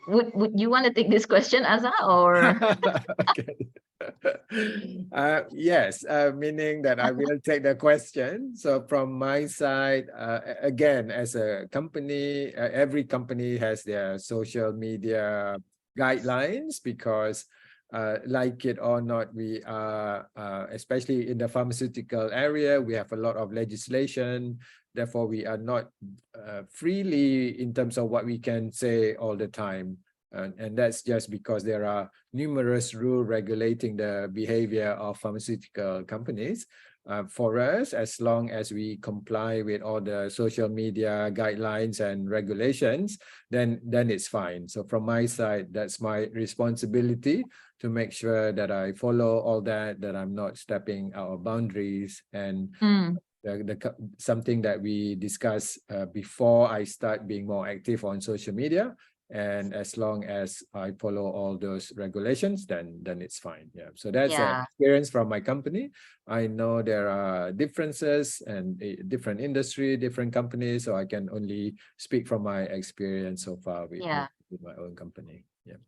Would you want to take this question, Azhar, or? Okay. Yes, meaning that I will take the question. So from my side, again, as a company, every company has their social media guidelines, because like it or not, we are, especially in the pharmaceutical area, we have a lot of legislation. Therefore, we are not freely in terms of what we can say all the time. And that's just because there are numerous rules regulating the behavior of pharmaceutical companies. For us, as long as we comply with all the social media guidelines and regulations, then it's fine. So from my side, that's my responsibility to make sure that I follow all that I'm not stepping out of boundaries. And something that we discussed before I start being more active on social media. And as long as I follow all those regulations, then it's fine. Yeah. So that's an experience from my company. I know there are differences and different industry, different companies. So I can only speak from my experience so far with my own company.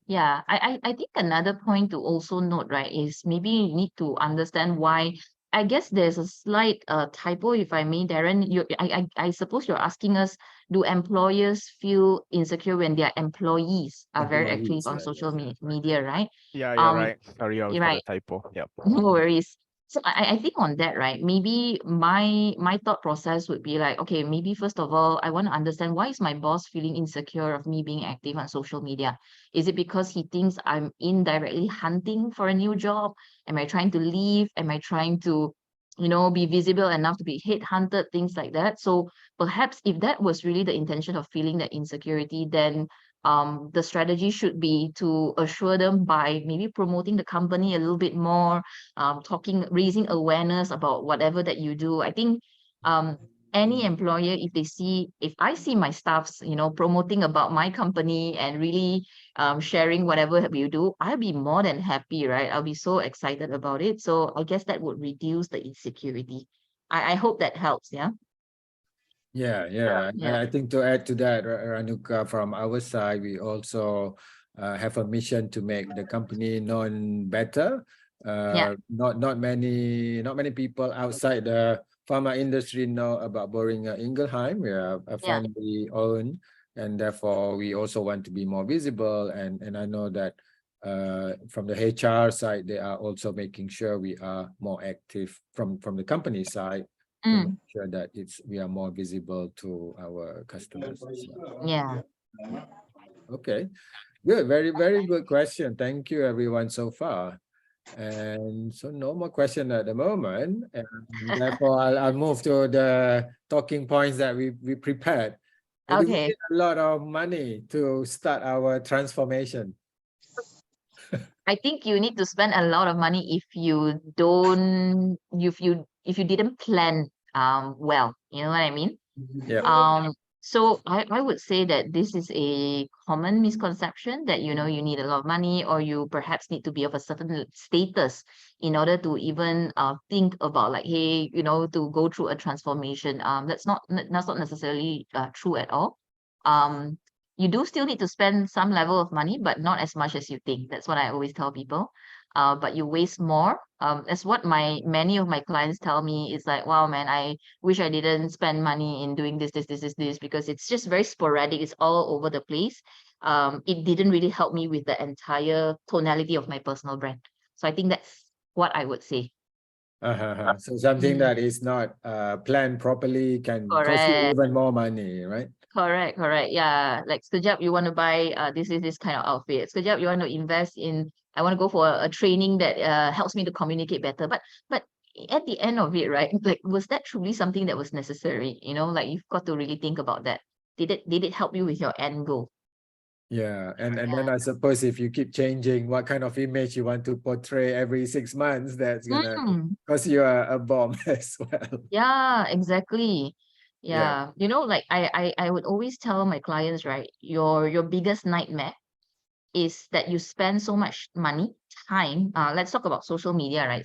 Yeah. I think another point to also note, right, is maybe you need to understand why. I guess there's a slight typo, if I may, Darren. I suppose you're asking us, do employers feel insecure when their employees are very active on social media, right? Yeah, you're right. Sorry, for the typo. Yep. No worries. So I think on that, right, maybe my thought process would be like, okay, maybe first of all, I want to understand, why is my boss feeling insecure of me being active on social media? Is it because he thinks I'm indirectly hunting for a new job? Am I trying to leave? Am I trying to, be visible enough to be headhunted, things like that? So perhaps if that was really the intention of feeling that insecurity, then the strategy should be to assure them by maybe promoting the company a little bit more, raising awareness about whatever that you do. I think any employer, if I see my staffs, promoting about my company and really sharing whatever we do, I'll be more than happy, right? I'll be so excited about it. So I guess that would reduce the insecurity. I hope that helps. Yeah. Yeah. Yeah. I think to add to that, Ranuka, from our side, we also have a mission to make the company known better. Yeah. Not many people outside the pharma industry know about Boehringer Ingelheim. We are a Yeah. family owned, and therefore we also want to be more visible. And I know that from the HR side, they are also making sure we are more active from the company side, to Mm, make sure that we are more visible to our customers as well. yeah. Okay, good. Very good question. Thank you, everyone, so far. And so no more question at the moment. And therefore, I'll move to the talking points that we prepared. Do we Okay. need a lot of money to start our transformation? I think you need to spend a lot of money if you don't, if you didn't plan well. You know what I mean? Yeah. So I would say that this is a common misconception that, you need a lot of money, or you perhaps need to be of a certain status in order to even think about, like, hey, to go through a transformation. That's not necessarily true at all. You do still need to spend some level of money, but not as much as you think. That's what I always tell people. But you waste more. That's what many of my clients tell me, is like, wow, man, I wish I didn't spend money in doing this, because it's just very sporadic. It's all over the place. It didn't really help me with the entire tonality of my personal brand. So I think that's what I would say. So something Mm. that is not planned properly can cost you Correct. even more money, right? Correct. Yeah. Like, sekejap you want to buy this kind of outfit. Sekejap you want to invest in, I want to go for a training that helps me to communicate better. But at the end of it, right? Like, was that truly something that was necessary? Like, you've got to really think about that. Did it help you with your end goal? Yeah, and then I suppose if you keep changing what kind of image you want to portray every 6 months, that's gonna Mm, cost you a bomb as well. yeah, exactly. Yeah. Yeah. Like, I would always tell my clients, right? Your biggest nightmare is that you spend so much money, time. Let's talk about social media, right?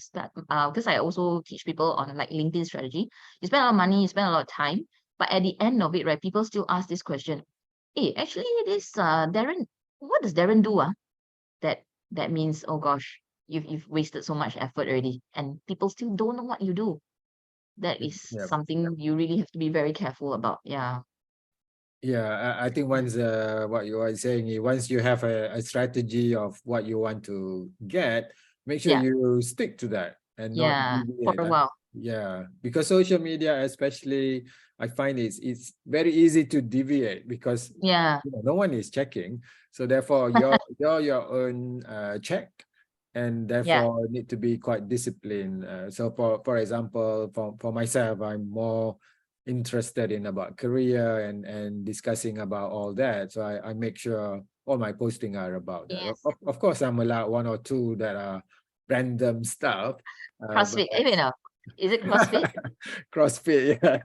Because I also teach people on, like, LinkedIn strategy. You spend a lot of money, you spend a lot of time, but at the end of it, right, people still ask this question: hey, actually, this Darren, what does Darren do? That means, oh gosh, you've wasted so much effort already, and people still don't know what you do. That is Yeah. something you really have to be very careful about. Yeah. Yeah, I think once what you are saying is, once you have a strategy of what you want to get, make sure Yeah. you stick to that and not Yeah. For deviate. a while. Yeah, because social media especially, I find it's very easy to deviate because Yeah. no one is checking. So therefore, you're your own check, and Yeah. therefore need to be quite disciplined. So for example, for myself, I'm more interested in about career and discussing about all that. So I make sure all my posting are about that. Yes. Of course, I'm allowed one or two that are random stuff. But CrossFit. Is it CrossFit? CrossFit, yeah.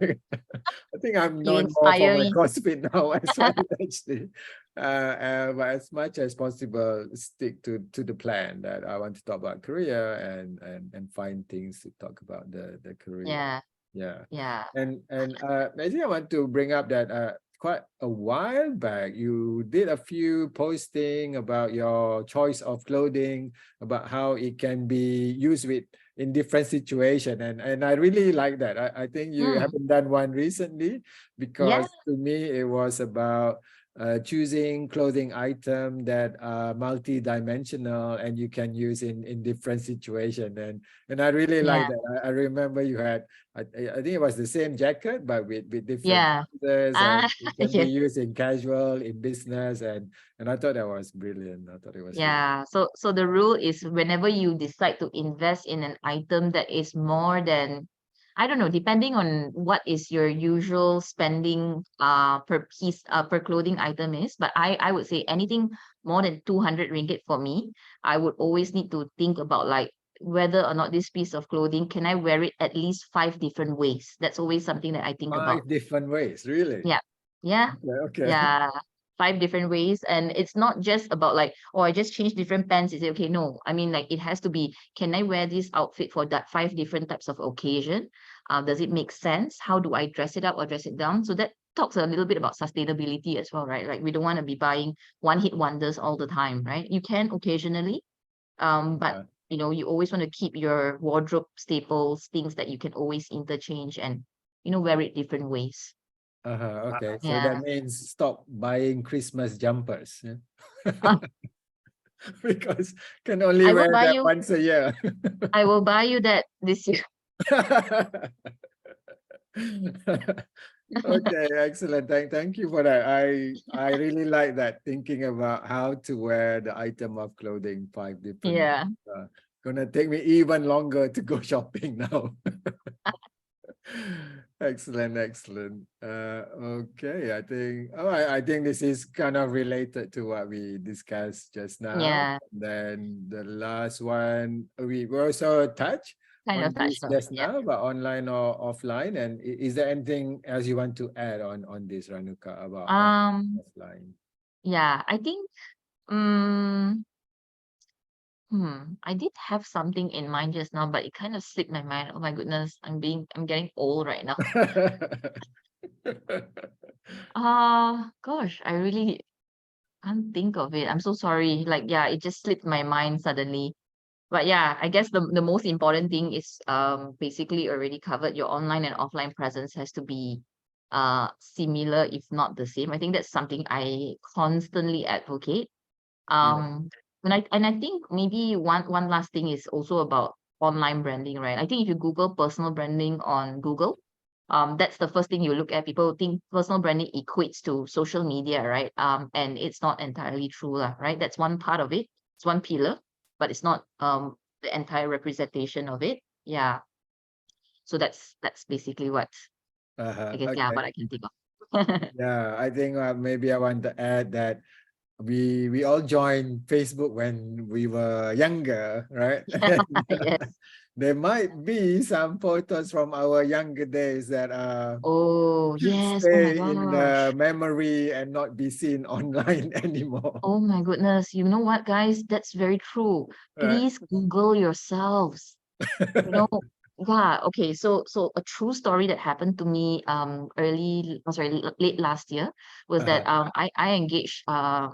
I think I'm You known more for inspire my me. CrossFit now as well, actually. But as much as possible, stick to the plan that I want to talk about career and find things to talk about the career. Yeah. Yeah. Yeah. And I think I want to bring up that quite a while back, you did a few posting about your choice of clothing, about how it can be used in different situation, and I really like that. I think you Mm. haven't done one recently, because Yeah. to me it was about choosing clothing item that are multi-dimensional and you can use in different situation. And I really like Yeah. that. I remember you had, I think it was the same jacket, but with different Yeah. colors, and it can be Yes. used in casual, in business, and I thought that was brilliant. I thought it was really Yeah. So the rule is whenever you decide to invest in an item that is more than, I don't know, depending on what is your usual spending per piece per clothing item is, but I would say anything more than 200 ringgit for me, I would always need to think about like whether or not this piece of clothing can I wear it at least 5 different ways. That's always something that I think about. 5 different ways, really. Yeah. Yeah. Okay. Yeah, 5 different ways. And it's not just about like, oh, I just changed different pants. Is it okay? No, I mean, like, it has to be, can I wear this outfit for that 5 different types of occasion? Does it make sense? How do I dress it up or dress it down? So that talks a little bit about sustainability as well, right? Like, we don't want to be buying one-hit wonders all the time, right? You can occasionally, but Yeah. you know, you always want to keep your wardrobe staples, things that you can always interchange and, you know, wear it different ways. Okay. So Yeah. that means stop buying Christmas jumpers. Yeah? Uh, Because can only I will wear buy that you. once a year. I will buy you that this year. Okay, excellent. Thank you for that. I really like that, thinking about how to wear the item of clothing 5 different. Yeah. Gonna take me even longer to go shopping now. Excellent. Okay, I think this is kind of related to what we discussed just now. Yeah. Then the last one, we were also touched Kind on of touched this on. just Yeah. now, but online or offline. And is there anything else you want to add on this, Ranuka, about offline? Yeah, I think I did have something in mind just now, but it kind of slipped my mind. Oh my goodness, I'm getting old right now. Gosh, I really can't think of it. I'm so sorry. Like, yeah, it just slipped my mind suddenly. But yeah, I guess the most important thing is basically already covered. Your online and offline presence has to be similar, if not the same. I think that's something I constantly advocate. And I think maybe one last thing is also about online branding, right? I think if you Google personal branding on Google, that's the first thing you look at. People think personal branding equates to social media, right? And it's not entirely true, lah, right? That's one part of it. It's one pillar, but it's not the entire representation of it. Yeah. So that's basically what I guess, yeah, Okay. what I can think of. Yeah, I think maybe I want to add that we all joined Facebook when we were younger, right? Yes. There might be some photos from our younger days that Oh, should yes. Oh my stay in the gosh. memory and not be seen online anymore. Oh my goodness. You know what, guys? That's very true. Right. Please Google yourselves. You know, yeah, okay. So a true story that happened to me late last year was that I engaged a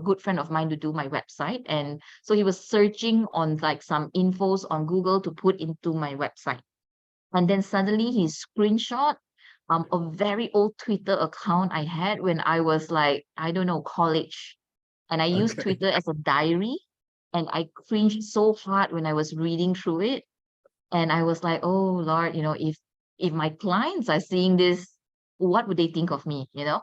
good friend of mine to do my website. And so he was searching on like some infos on Google to put into my website. And then suddenly he screenshot a very old Twitter account I had when I was like, I don't know, college. And I used Okay. Twitter as a diary. And I cringed so hard when I was reading through it. And I was like, oh Lord, you know, if my clients are seeing this, what would they think of me, you know?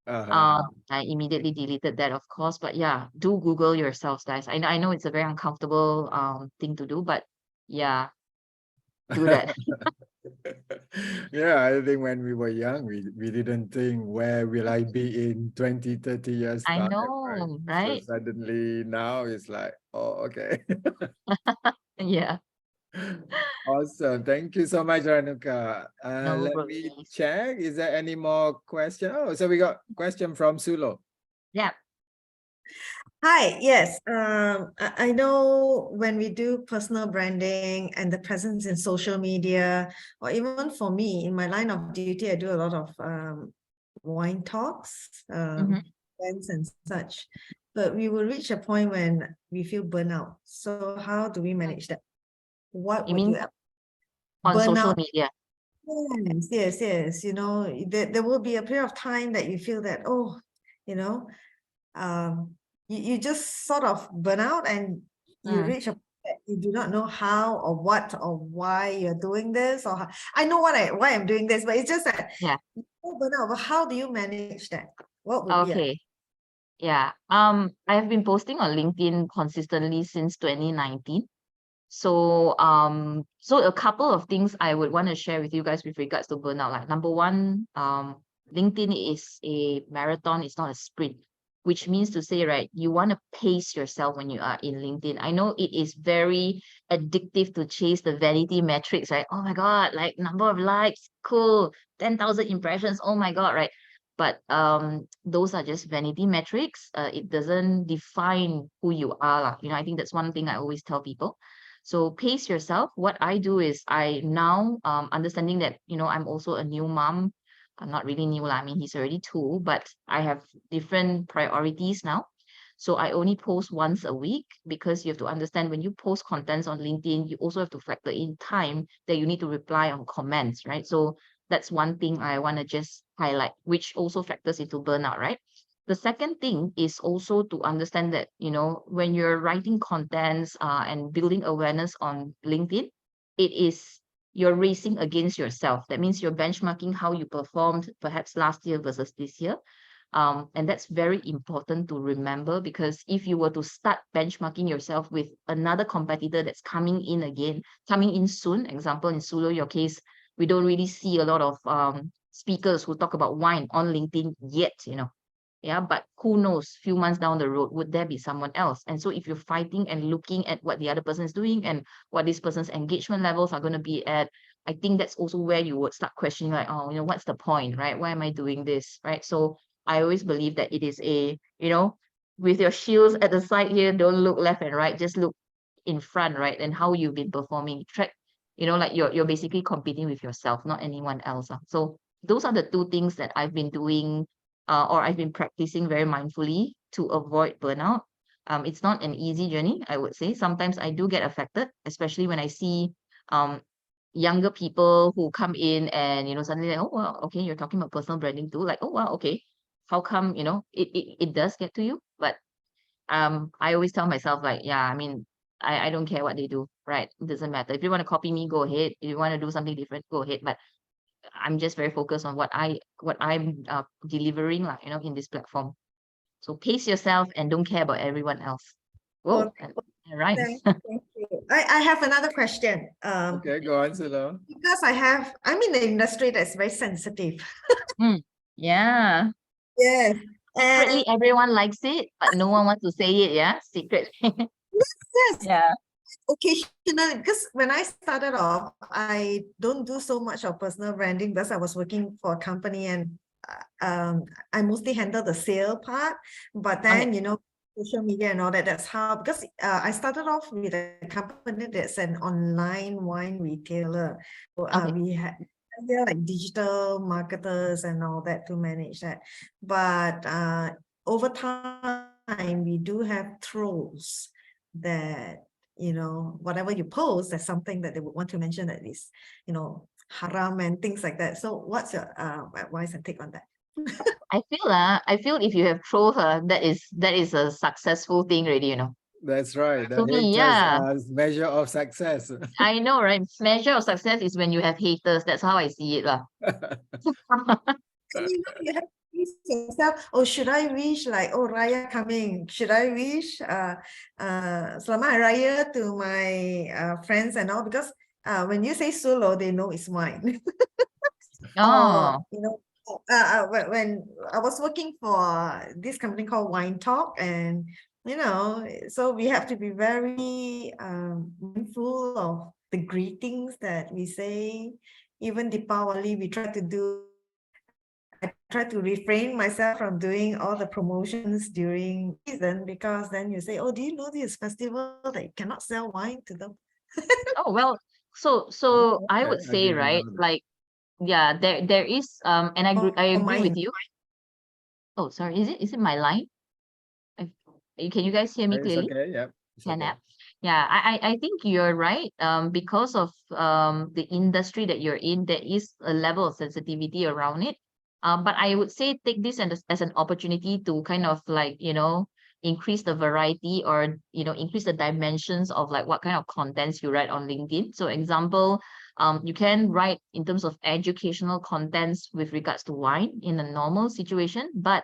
I immediately deleted that, of course. But yeah, do Google yourselves, guys. I know it's a very uncomfortable thing to do, but yeah, do that. Yeah, I think when we were young, we didn't think, where will I be in 20, 30 years I time, know, right? So right? suddenly now it's like, oh, okay. Yeah, Awesome. Thank you so much, Ranuka. no Let me worries. check. Is there any more question? Oh, so we got question from Sulo. Yeah. Hi, yes. I know when we do personal branding and the presence in social media, or even for me, in my line of duty, I do a lot of wine talks, events and such. But we will reach a point when we feel burnout. So how do we manage that? What You would mean you on social burnout? media? Yes. You know, there will be a period of time that you feel that, oh, you know, you just sort of burn out and you Mm. reach a point that you do not know how or what or why you're doing this or I know why I'm doing this, but it's just that Yeah. you burn out. But how do you manage that? What would be Okay. Yeah. I have been posting on LinkedIn consistently since 2019. So a couple of things I would want to share with you guys with regards to burnout. Like number one, LinkedIn is a marathon, it's not a sprint, which means to say, right, you want to pace yourself when you are in LinkedIn. I know it is very addictive to chase the vanity metrics, right? Oh my God, like number of likes, cool, 10,000 impressions, oh my God, right? But those are just vanity metrics. It doesn't define who you are. Lah. You know, I think that's one thing I always tell people. So pace yourself. What I do is I now understanding that, you know, I'm also a new mom. I'm not really new, lah. I mean, he's already 2, but I have different priorities now. So I only post once a week because you have to understand when you post contents on LinkedIn, you also have to factor in time that you need to reply on comments, right? So that's one thing I want to just highlight, which also factors into burnout, right? The second thing is also to understand that, you know, when you're writing contents and building awareness on LinkedIn, it is you're racing against yourself. That means you're benchmarking how you performed perhaps last year versus this year. And that's very important to remember, because if you were to start benchmarking yourself with another competitor that's coming in soon, example, in Sulu, your case, we don't really see a lot of speakers who talk about wine on LinkedIn yet, you know. Yeah, but who knows, few months down the road, would there be someone else? And so if you're fighting and looking at what the other person is doing and what this person's engagement levels are going to be at, I think that's also where you would start questioning, like, oh, you know, what's the point, right? Why am I doing this, right? So I always believe that it is a, you know, with your shields at the side here, don't look left and right, just look in front, right? And how you've been performing. Track, you know, like you're basically competing with yourself, not anyone else. So those are the two things that I've been doing or I've been practicing very mindfully to avoid burnout. It's not an easy journey, I would say. Sometimes I do get affected, especially when I see younger people who come in and, you know, suddenly like, oh, well, okay, you're talking about personal branding too. Like, oh, wow, okay. How come, you know, it does get to you? But I always tell myself, like, yeah, I mean, I don't care what they do, right? It doesn't matter. If you want to copy me, go ahead. If you want to do something different, go ahead. But I'm just very focused on what I'm delivering, like, you know, in this platform. So pace yourself and don't care about everyone else. Whoa, that rhymes. Thank you. I have another question. Okay, go on, Sula. Because I'm in the industry that's very sensitive. Yeah. Yes. And Secretly, everyone likes it, but no one wants to say it. Yeah, secret. yes, Yeah. occasionally, because when I started off, I don't do so much of personal branding because I was working for a company and I mostly handle the sale part. But then, Okay. you know, social media and all that, that's how, because I started off with a company that's an online wine retailer. So Okay. we had they're like digital marketers and all that to manage that. But over time, we do have trolls that, you know, whatever you post, there's something that they would want to mention that is, you know, haram and things like that. So what's your advice and take on that? I feel if you have trolls, that is a successful thing already, you know. That's right. The To me, haters yeah. are measure of success. I know, right? Measure of success is when you have haters. That's how I see it, lah. And you know, you have to ask yourself, oh, should I wish like, oh, Raya coming? Should I wish Selamat Hari Raya to my friends and all? Because when you say solo, they know it's mine. Oh, You know, when I was working for this company called Wine Talk, and you know, so we have to be very mindful of the greetings that we say. Even Deepavali, we try to do. I try to refrain myself from doing all the promotions during season, because then you say, oh, do you know this festival that you cannot sell wine to them? oh well. So I would Okay, I say, didn't right, know that. like, yeah, there is and I agree with mine. you. Oh, sorry, is it my line? Can you guys hear me It's clearly? okay. Yep. It's okay. Canap. Yeah, I think you're right. Because of the industry that you're in, there is a level of sensitivity around it. But I would say take this as an opportunity to kind of like, increase the variety or, increase the dimensions of like what kind of contents you write on LinkedIn. So example, you can write in terms of educational contents with regards to wine in a normal situation, but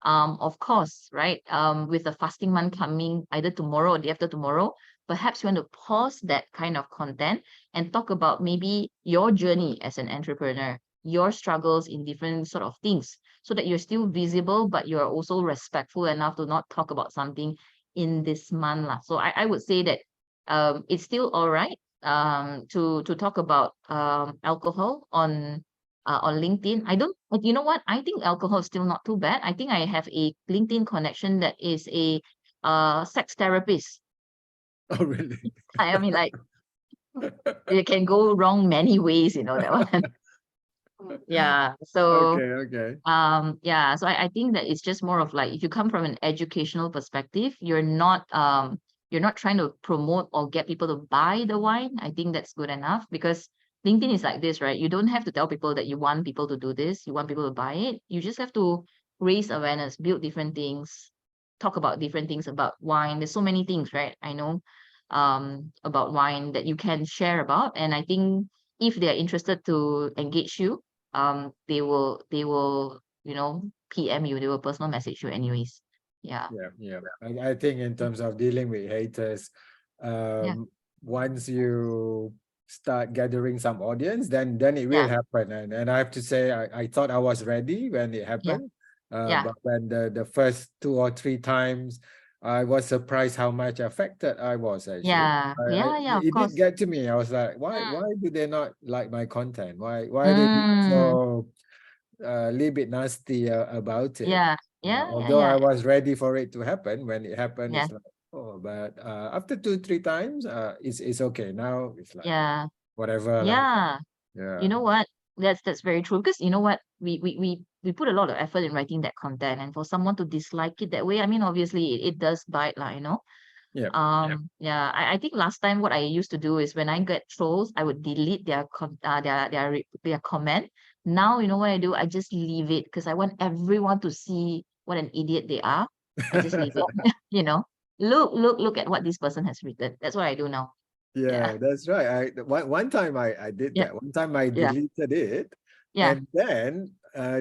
of course, right, with the fasting month coming either tomorrow or the after tomorrow, perhaps you want to pause that kind of content and talk about maybe your journey as an entrepreneur, your struggles in different sort of things, so that you're still visible, but you're also respectful enough to not talk about something in this month lah. So I would say that it's still all right to talk about alcohol on LinkedIn. You know what? I think alcohol is still not too bad. I think I have a LinkedIn connection that is a sex therapist. Oh, really? I mean, like, it can go wrong many ways, that one. Yeah. So Okay. yeah, so I think that it's just more of like, if you come from an educational perspective, you're not trying to promote or get people to buy the wine. I think that's good enough, because LinkedIn is like this, right? You don't have to tell people that you want people to do this, you want people to buy it. You just have to raise awareness, build different things, talk about different things about wine. There's so many things, right? I know about wine that you can share about. And I think if they're interested to engage you, they will PM you, they will personal message you anyways. Yeah. Yeah. I think in terms of dealing with haters, once you start gathering some audience, then it will happen. And I have to say, I thought I was ready when it happened. But when the first 2 or 3 times, I was surprised how much affected I was actually. Yeah. Of It course. did get to me. I was like, why do they not like my content? Why they Mm. so a little bit nasty about it? Yeah. Although I was ready for it to happen, when it happened, Yeah. it's like, oh, but after 2, 3 times, it's okay. Now it's like whatever. Yeah. Yeah. You know what? That's very true, because you know what? We put a lot of effort in writing that content, and for someone to dislike it that way, I mean, obviously it does bite, like, Yeah. Yeah, I think last time what I used to do is when I get trolls, I would delete their comment. Now, you know what I do? I just leave it, because I want everyone to see what an idiot they are. I just leave it. Look at what this person has written. That's what I do now. Yeah, that's right. One time I did Yeah. that. One time I Yeah. deleted it, Yeah. and then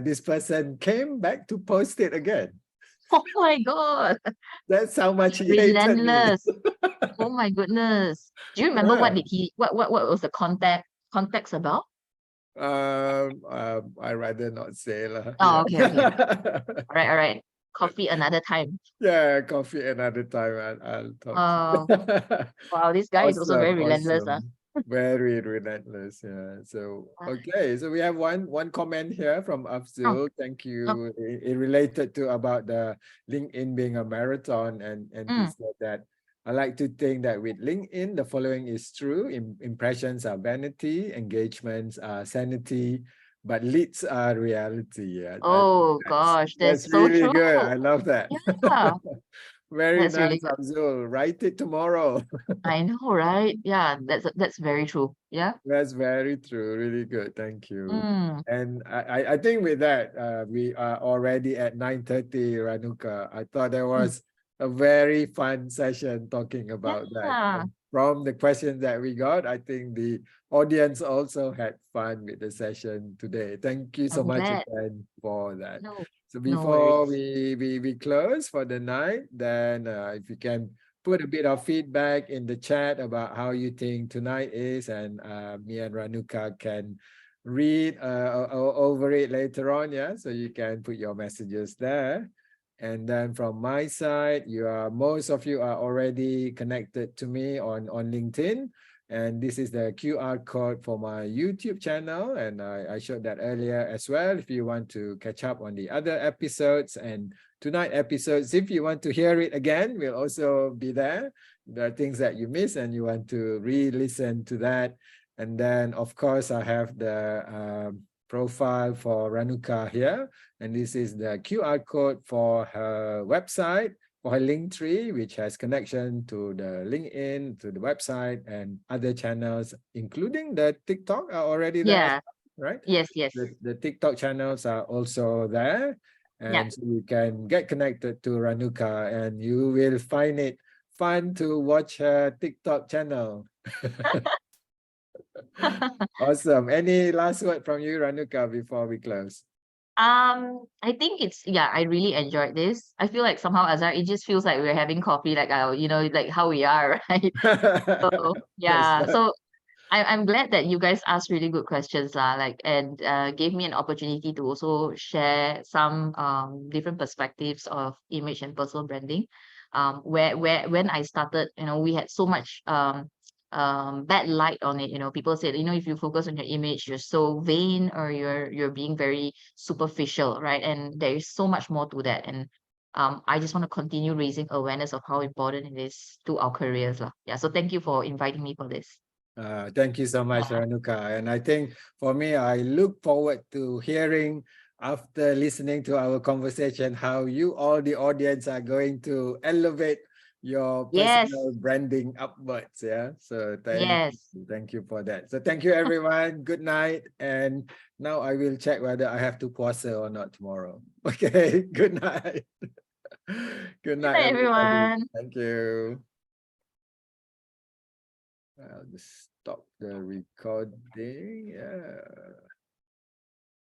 this person came back to post it again. Oh my God. That's how much he hated me. Relentless. Oh my goodness. Do you remember what was the context about? I rather not say lah. Oh, okay. All right. Coffee another time. Yeah, coffee another time. I'll talk. Wow, this guy is also very relentless. Very relentless. Yeah. So okay. So we have one comment here from Afzul. Thank you. It related to about the LinkedIn being a marathon, and he said that, I like to think that with LinkedIn, the following is true. Impressions are vanity, engagements are sanity, but leads are reality. Yeah. Oh gosh, that's so really true. good. I love that. Yeah. Very That's really nice, good. Abzul. Write it tomorrow. I know, right? Yeah, that's very true. Yeah. That's very true. Really good. Thank you. Mm. And I think with that, we are already at 9:30, Ranuka. I thought there was a very fun session talking about that. And from the questions that we got, I think the audience also had fun with the session today. Thank you so I'm much glad. again for that. No, So no before worries. we close for the night, then if you can put a bit of feedback in the chat about how you think tonight is, and me and Ranuka can read over it later on. Yeah, so you can put your messages there. And then from my side, most of you are already connected to me on LinkedIn. And this is the QR code for my YouTube channel. And I showed that earlier as well. If you want to catch up on the other episodes and tonight episodes, if you want to hear it again, we'll also be there. There are things that you miss and you want to re-listen to that. And then, of course, I have the profile for Ranuka here. And this is the QR code for her website, for her Linktree, which has connection to the LinkedIn, to the website, and other channels, including the TikTok are already there. Yeah. right? Yes, yes. The TikTok channels are also there, and so you can get connected to Ranuka, and you will find it fun to watch her TikTok channel. Awesome. Any last word from you, Ranuka, before we close? I think I really enjoyed this. I feel like somehow, Azhar, it just feels like we're having coffee, like like how we are, right? So yeah. That's So I'm glad that you guys asked really good questions, like, and gave me an opportunity to also share some different perspectives of image and personal branding. Where when I started, we had so much bad light on it. People said, if you focus on your image, you're so vain, or you're being very superficial, right? And there is so much more to that. And I just want to continue raising awareness of how important it is to our careers, lah. Yeah. So thank you for inviting me for this. Thank you so much, Ranuka. And I think for me, I look forward to hearing after listening to our conversation how you all the audience are going to elevate your Yes. personal branding upwards. Yeah. So Yes. thank you for that. So thank you everyone. Good night. And now I will check whether I have to puasa or not tomorrow. Okay. Good night. Good night, night, everybody. everyone. Thank you. I'll just stop the recording. Yeah.